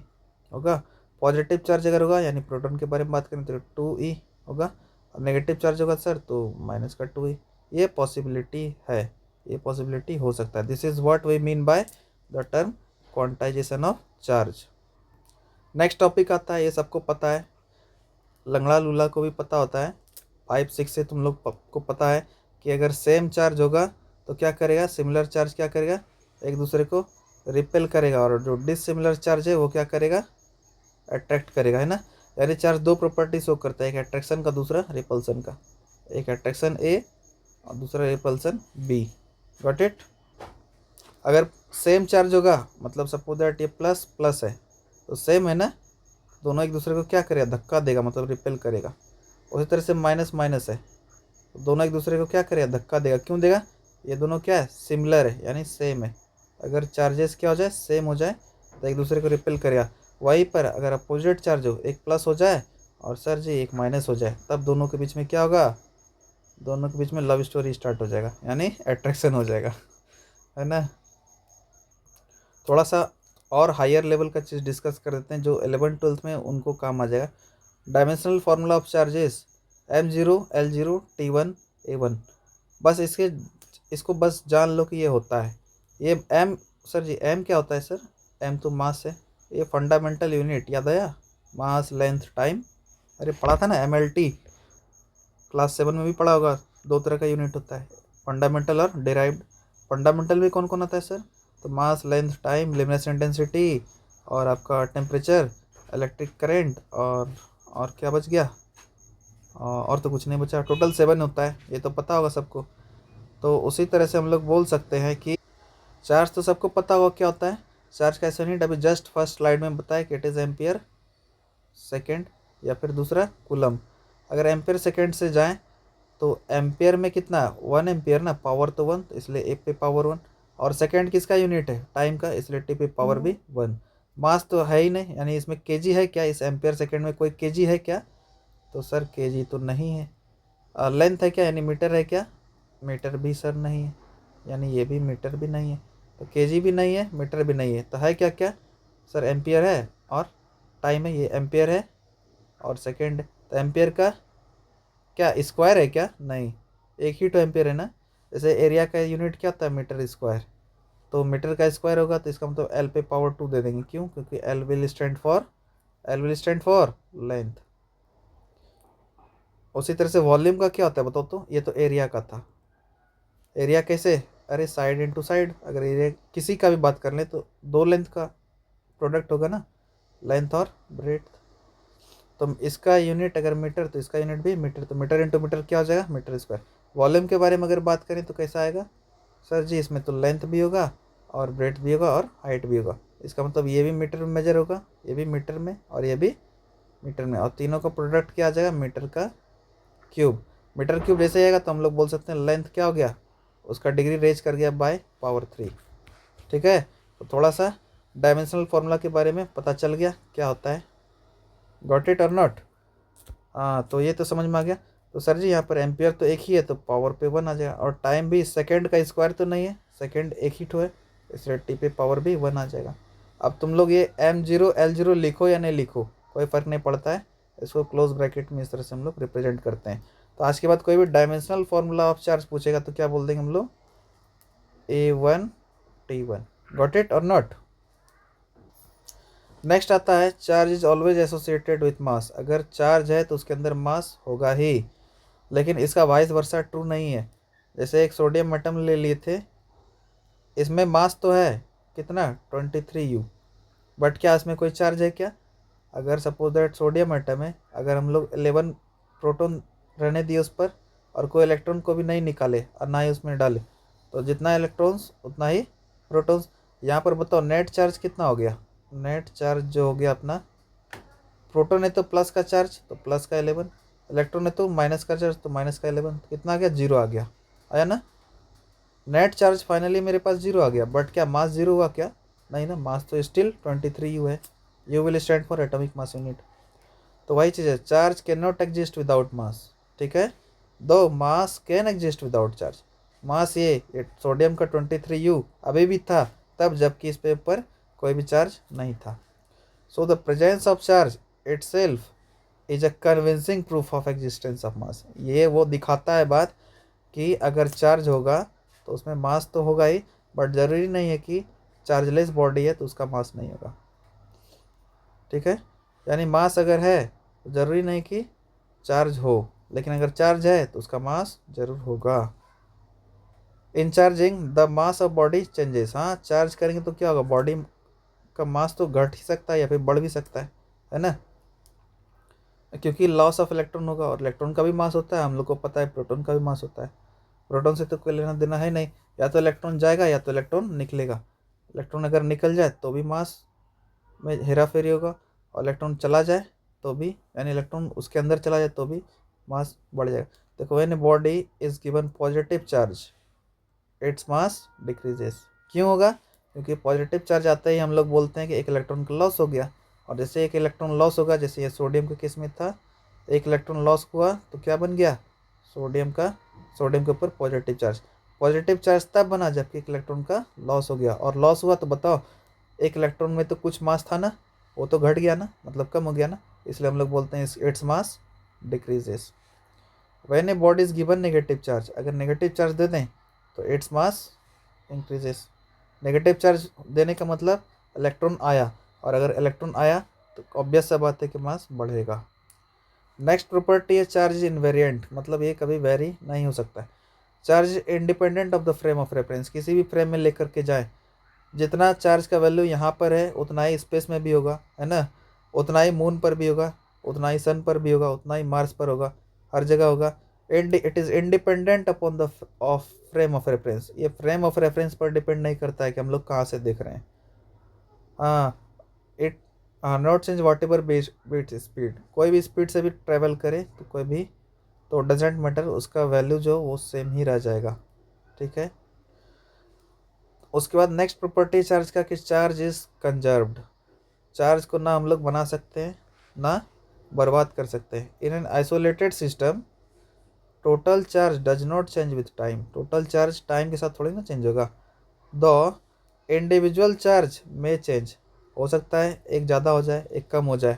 होगा। पॉजिटिव चार्ज अगर होगा यानी प्रोटॉन के बारे में बात करें तो टू ई होगा, और नेगेटिव चार्ज होगा सर तो माइनस का टू ई। ये पॉसिबिलिटी है, ये पॉसिबिलिटी हो सकता है। This is what we mean by the term quantization of charge. Next topic आता है, ये सबको पता है, लंगड़ा लूला को भी पता होता है, 5-6 से तुम लोग को पता है कि अगर सेम चार्ज होगा तो क्या करेगा, सिमिलर चार्ज क्या करेगा, एक दूसरे को रिपेल करेगा, और जो डिसिमिलर चार्ज है वो क्या करेगा, अट्रैक्ट करेगा, है ना। यानी चार्ज दो प्रॉपर्टी शो करता है, एक अट्रैक्शन का दूसरा रिपल्सन का, एक अट्रैक्शन ए और दूसरा रिपल्सन बी। Got it. अगर सेम चार्ज होगा मतलब सपोज दैट ये प्लस प्लस है तो सेम है ना, दोनों एक दूसरे को क्या करेगा, धक्का देगा, मतलब रिपेल करेगा। उसी तरह से माइनस माइनस है तो दोनों एक दूसरे को क्या करेगा, धक्का देगा। क्यों देगा, ये दोनों क्या है, सिमिलर है यानी सेम है। अगर चार्जेस क्या हो जाए, सेम हो जाए तो एक दूसरे को रिपेल करेगा। वहीं पर अगर अपोजिट चार्ज हो, एक प्लस हो जाए और सर जी एक माइनस हो जाए, तब दोनों के बीच में क्या होगा, दोनों के बीच में लव स्टोरी स्टार्ट हो जाएगा, यानी अट्रैक्शन हो जाएगा, है ना। थोड़ा सा और हायर लेवल का चीज़ डिस्कस कर देते हैं, जो 11th-12th में उनको काम आ जाएगा। Dimensional formula of charges M0 L0 T1 A1। बस इसको बस जान लो कि ये होता है। ये M, सर जी M क्या होता है सर, M तो मास है। ये फंडामेंटल यूनिट याद आया, मास लेंथ टाइम, अरे पढ़ा था ना MLT, क्लास 7 में भी पढ़ा होगा। दो तरह का यूनिट होता है, फंडामेंटल और डिराइव्ड। फंडामेंटल में कौन कौन आता है सर, तो मास लेंथ टाइम लिमिनेस इंटेंसिटी और आपका टेम्परेचर इलेक्ट्रिक करेंट और क्या बच गया, और तो कुछ नहीं बचा, टोटल 7 होता है, ये तो पता होगा सबको। तो उसी तरह से हम लोग बोल सकते हैं कि चार्ज तो सबको पता होगा क्या होता है। चार्ज का ऐसा यूनिट अभी जस्ट फर्स्ट स्लाइड में बताया कि इट इज़ एम्पियर सेकेंड या फिर दूसरा कूलम। अगर एम्पियर सेकेंड से जाएँ तो एम्पियर में कितना, 1 एम्पियर ना, पावर तो 1 इसलिए ए पे पावर 1, और सेकेंड किसका यूनिट है, टाइम का, इसलिए टी पे पावर भी 1। मास तो है ही नहीं, यानी इसमें केजी है क्या, इस एम्पियर सेकेंड में कोई केजी है क्या, तो सर केजी तो नहीं है। लेंथ है क्या, यानी मीटर है क्या, मीटर भी सर नहीं है, यानी ये भी मीटर भी नहीं है। तो केजी भी नहीं है, मीटर भी नहीं है, तो है क्या क्या, सर एम्पियर है और टाइम है, ये एम्पियर है और सेकेंड। तो एम्पियर का क्या स्क्वायर है क्या, नहीं, एक ही तो एम्पियर है ना। जैसे एरिया का यूनिट क्या होता है, मीटर स्क्वायर, तो मीटर का स्क्वायर होगा तो इसका मतलब एल पे पावर 2 दे देंगे। क्यों, क्योंकि L will stand for length. उसी तरह से वॉल्यूम का क्या होता है बताओ, तो ये तो एरिया का था। एरिया कैसे, अरे साइड इनटू साइड, अगर एरिया किसी का भी बात कर लें तो दो लेंथ का प्रोडक्ट होगा ना, लेंथ और ब्रेड्थ। तो इसका यूनिट अगर मीटर तो इसका यूनिट भी मीटर, तो मीटर इंटू मीटर क्या हो जाएगा, मीटर स्क्वायर। वॉल्यूम के बारे में अगर बात करें तो कैसा आएगा, सर जी इसमें तो लेंथ भी होगा और ब्रेड्थ भी होगा और हाइट भी होगा। इसका मतलब ये भी मीटर में मेजर होगा, ये भी मीटर में और ये भी मीटर में, और तीनों का प्रोडक्ट क्या आ जाएगा, मीटर का क्यूब। मीटर क्यूब जैसे आएगा तो हम लोग बोल सकते हैं लेंथ क्या हो गया, उसका डिग्री रेज कर गया बाय पावर 3। ठीक है, तो थोड़ा सा डायमेंशनल फार्मूला के बारे में पता चल गया क्या होता है। गॉट इट और नॉट, हाँ तो ये तो समझ में आ गया। तो सर जी यहाँ पर एम्पियर तो एक ही है तो पावर पे 1 आ जाएगा, और टाइम भी सेकंड का स्क्वायर तो नहीं है, सेकंड एक ही ठो है, इसलिए टी पे पावर भी 1 आ जाएगा। अब तुम लोग ये M0 L0 लिखो या नहीं लिखो कोई फ़र्क नहीं पड़ता है, इसको क्लोज ब्रैकेट में इस तरह से हम लोग रिप्रेजेंट करते हैं। तो आज के बाद कोई भी डायमेंशनल फार्मूला ऑफ चार्ज पूछेगा तो क्या बोल देंगे हम लोग, A1T1। गॉट इट और नॉट। नेक्स्ट आता है charge is always associated with mass. अगर चार्ज है तो उसके अंदर मास होगा ही, लेकिन इसका वाइस वर्सा ट्रू नहीं है। जैसे एक सोडियम एटम ले लिए थे, इसमें मास तो है कितना 23U, बट क्या इसमें कोई चार्ज है क्या। अगर सपोज दैट सोडियम एटम है, अगर हम लोग 11 प्रोटॉन रहने दिए उस पर और कोई इलेक्ट्रॉन को भी नहीं निकाले और ना ही उसमें डाले, तो जितना इलेक्ट्रॉन्स उतना ही प्रोटॉन्स। यहाँ पर बताओ नेट चार्ज कितना हो गया, नेट चार्ज जो हो गया अपना, प्रोटॉन है तो प्लस का चार्ज तो प्लस का 11, इलेक्ट्रॉन है तो माइनस का चार्ज तो माइनस का 11, कितना आ गया, 0 आ गया, आया ना। नेट चार्ज फाइनली मेरे पास 0 आ गया, बट क्या मास 0 हुआ क्या, नहीं ना, मास तो स्टिल 23U है। U will stand for atomic mass unit. तो वही चीज़ है, charge can not exist without mass. ठीक है, दो mass can exist without charge. Mass ये सोडियम का 23U अभी भी था तब, जबकि इस पे ऊपर कोई भी चार्ज नहीं था। So the presence of charge itself is a convincing proof of existence of mass. ये वो दिखाता है बात कि अगर चार्ज होगा तो उसमें मास तो होगा ही, बट ज़रूरी नहीं है कि चार्जलेस बॉडी है तो उसका मास नहीं होगा। ठीक है, यानी मास अगर है तो ज़रूरी नहीं कि चार्ज हो, लेकिन अगर चार्ज है तो उसका मास जरूर होगा। In charging the mass of body changes. हाँ, चार्ज करेंगे तो क्या होगा, बॉडी का मास तो घट ही सकता है या फिर बढ़ भी सकता है ना, क्योंकि लॉस ऑफ इलेक्ट्रॉन होगा, और इलेक्ट्रॉन का भी मास होता है, हम लोग को पता है प्रोटॉन का भी मास होता है। प्रोटॉन से तो कोई लेना देना है नहीं, या तो इलेक्ट्रॉन जाएगा या तो इलेक्ट्रॉन निकलेगा। इलेक्ट्रॉन अगर निकल जाए तो भी मास में हेरा फेरी होगा, और इलेक्ट्रॉन चला जाए तो भी, यानी इलेक्ट्रॉन उसके अंदर चला जाए तो भी मास बढ़ जाएगा। देखो, when a body is given positive charge its mass decreases. क्यों होगा, क्योंकि पॉजिटिव चार्ज आते ही हम लोग बोलते हैं कि एक इलेक्ट्रॉन का लॉस हो गया, और जैसे एक इलेक्ट्रॉन लॉस होगा, जैसे ये सोडियम के केस में था, एक इलेक्ट्रॉन लॉस हुआ तो क्या बन गया, सोडियम के ऊपर पॉजिटिव चार्ज। पॉजिटिव चार्ज तब बना जबकि एक इलेक्ट्रॉन का लॉस हो गया, और लॉस हुआ तो बताओ, एक इलेक्ट्रॉन में तो कुछ मास था ना, वो तो घट गया ना, मतलब कम हो गया ना, इसलिए हम लोग बोलते हैं its mass decreases. When a body is given negative charge, अगर नेगेटिव चार्ज दे दें तो its mass increases. Negative charge देने का मतलब इलेक्ट्रॉन आया, और अगर इलेक्ट्रॉन आया तो ऑब्वियस सा बात है कि मास बढ़ेगा। नेक्स्ट प्रॉपर्टी है चार्ज इनवेरिएंट, मतलब ये कभी वेरी नहीं हो सकता है। Charge independent of the frame of reference, किसी भी फ्रेम में लेकर के जाए, जितना चार्ज का वैल्यू यहाँ पर है उतना ही स्पेस में भी होगा, है ना, उतना ही मून पर भी होगा, उतना ही सन पर भी होगा, उतना ही मार्स पर होगा, हर जगह होगा। It is independent upon the of frame of reference. ये फ्रेम ऑफ रेफरेंस पर डिपेंड नहीं करता है कि हम लोग कहाँ से देख रहे हैं। हाँ, it not change whatever beat speed, कोई भी स्पीड से भी ट्रेवल करे तो कोई भी, तो डजेंट मैटर, उसका वैल्यू जो वो सेम ही रह जाएगा। ठीक है, उसके बाद नेक्स्ट प्रॉपर्टी चार्ज का कि चार्ज इज कंजर्व्ड। चार्ज को ना हम लोग बना सकते हैं ना बर्बाद कर सकते हैं। In an isolated system total charge does not change with time. Total charge time के साथ थोड़ी ना चेंज होगा। दो इंडिविजुअल चार्ज में चेंज हो सकता है, एक ज़्यादा हो जाए एक कम हो जाए,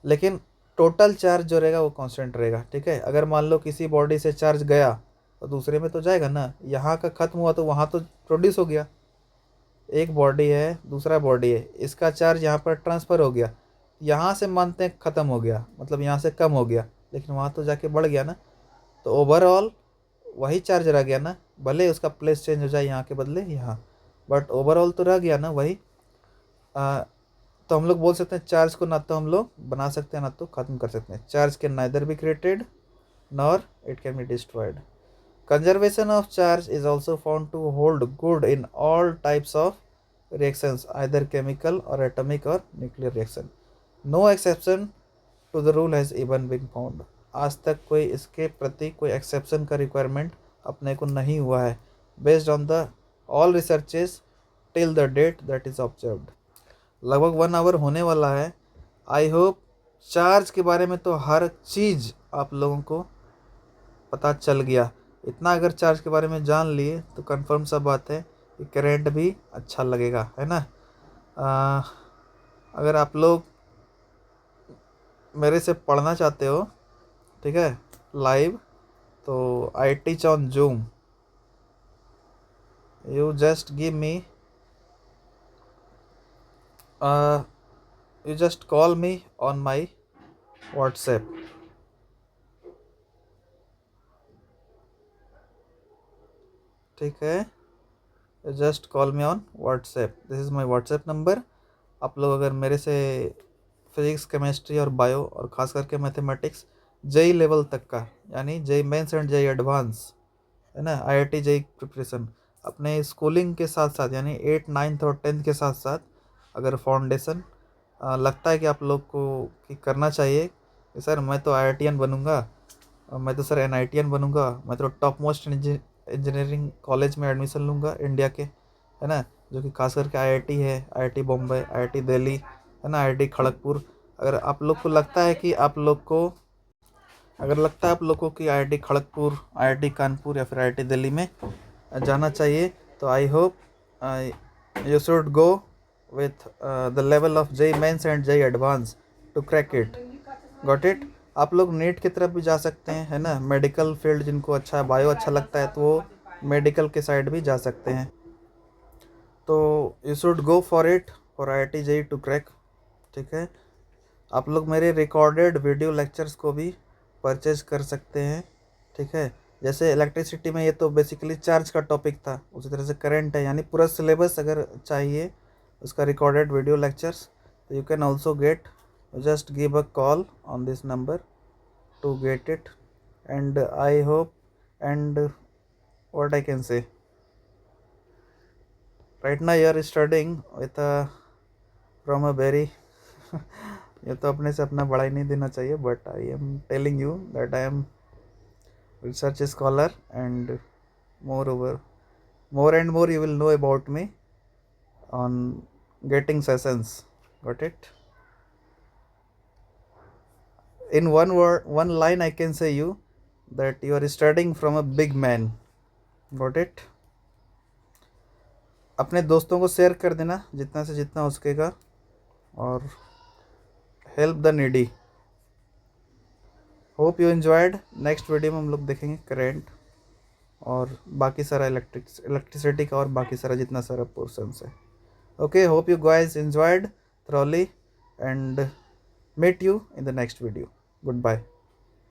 लेकिन टोटल चार्ज जो रहेगा वो कांस्टेंट रहेगा। ठीक है, अगर मान लो किसी बॉडी से चार्ज गया तो दूसरे में तो जाएगा ना, यहाँ का ख़त्म हुआ तो वहाँ तो प्रोड्यूस हो गया। एक बॉडी है, दूसरा बॉडी है, इसका चार्ज यहाँ पर ट्रांसफ़र हो गया, यहाँ से मानते हैं ख़त्म हो गया, मतलब यहाँ से कम हो गया, लेकिन वहाँ तो जाके बढ़ गया ना, तो ओवरऑल वही चार्ज रह गया ना, भले उसका प्लेस चेंज हो जाए यहाँ के बदले यहाँ, बट ओवरऑल तो रह गया ना वही। तो हम लोग बोल सकते हैं चार्ज को ना तो हम लोग बना सकते हैं ना तो ख़त्म कर सकते हैं। Charge can neither be created nor it can be destroyed. Conservation of charge is also found to hold good in all types of reactions, either chemical or atomic or nuclear reaction. No exception to the rule has even been found. आज तक कोई इसके प्रति कोई exception का requirement अपने को नहीं हुआ है, based on the all researches till the date that is observed. लगभग 1 आवर होने वाला है। आई होप चार्ज के बारे में तो हर चीज़ आप लोगों को पता चल गया। इतना अगर चार्ज के बारे में जान लिए तो कंफर्म सा बात है कि करेंट भी अच्छा लगेगा, है ना। आ, अगर आप लोग मेरे से पढ़ना चाहते हो, ठीक है, लाइव, तो I teach on zoom. You just give me you just call me on my WhatsApp. ठीक है, just call me on WhatsApp, this is my WhatsApp number. आप लोग अगर मेरे से फिजिक्स, केमिस्ट्री और बायो, और ख़ास करके मैथमेटिक्स जेई लेवल तक का, यानी JEE Mains and JEE advance, है ना, आईआईटी जेई प्रिपरेशन, अपने स्कूलिंग के साथ साथ यानी 8, 9 और 10 के साथ साथ अगर फाउंडेशन लगता है कि आप लोग को कि करना चाहिए कि सर मैं तो आईआईटीएन बनूंगा, मैं तो सर एनआईटीएन बनूंगा, मैं तो टॉप मोस्ट इंजीनियरिंग कॉलेज में एडमिशन लूँगा इंडिया के, है ना, जो कि खास करके आईआईटी है, आईआईटी बॉम्बे, आईआईटी दिल्ली, है ना, आईआईटी खड़गपुर। अगर आप लोग को लगता है कि आप लोग को अगर लगता है आप लोगों की आईआईटी खड़गपुर, आईआईटी कानपुर या फिर आईआईटी दिल्ली में जाना चाहिए, तो I hope you should go with the level of JEE Mains and JEE advance to crack it. Got it. आप लोग नीट की तरफ भी जा सकते हैं, है ना। मेडिकल फील्ड जिनको अच्छा है, बायो अच्छा लगता है, तो वो मेडिकल के साइड भी जा सकते हैं। तो you should go for it, for IIT JEE to crack. ठीक है। आप लोग मेरे रिकॉर्डेड वीडियो लेक्चर्स को भी परचेज कर सकते हैं। ठीक है। जैसे इलेक्ट्रिसिटी में ये तो बेसिकली चार्ज का टॉपिक था, उसी तरह से करंट है, यानी पूरा सिलेबस अगर चाहिए उसका रिकॉर्डेड वीडियो लेक्चर्स, तो you can also get. Just give a call on this number to get it. And I hope, and what I can say, right now you are studying with a from a very ये तो अपने से अपना बड़ा ही नहीं देना चाहिए, but I am telling you that I am research scholar, and moreover, more and more you will know about me on getting sessions. Got it? In one word, one line, I can say you that you are studying from a big man. Got it? अपने दोस्तों को share कर देना जितना से जितना हो सकेगा, और help the needy. Hope you enjoyed. Next video में हम लोग देखेंगे करेंट और बाकी सारा इलेक्ट्रिसिटी का और बाकी सारा जितना सारा पोर्शंस है। Okay, hope you guys enjoyed thoroughly, and meet you in the next video. Goodbye.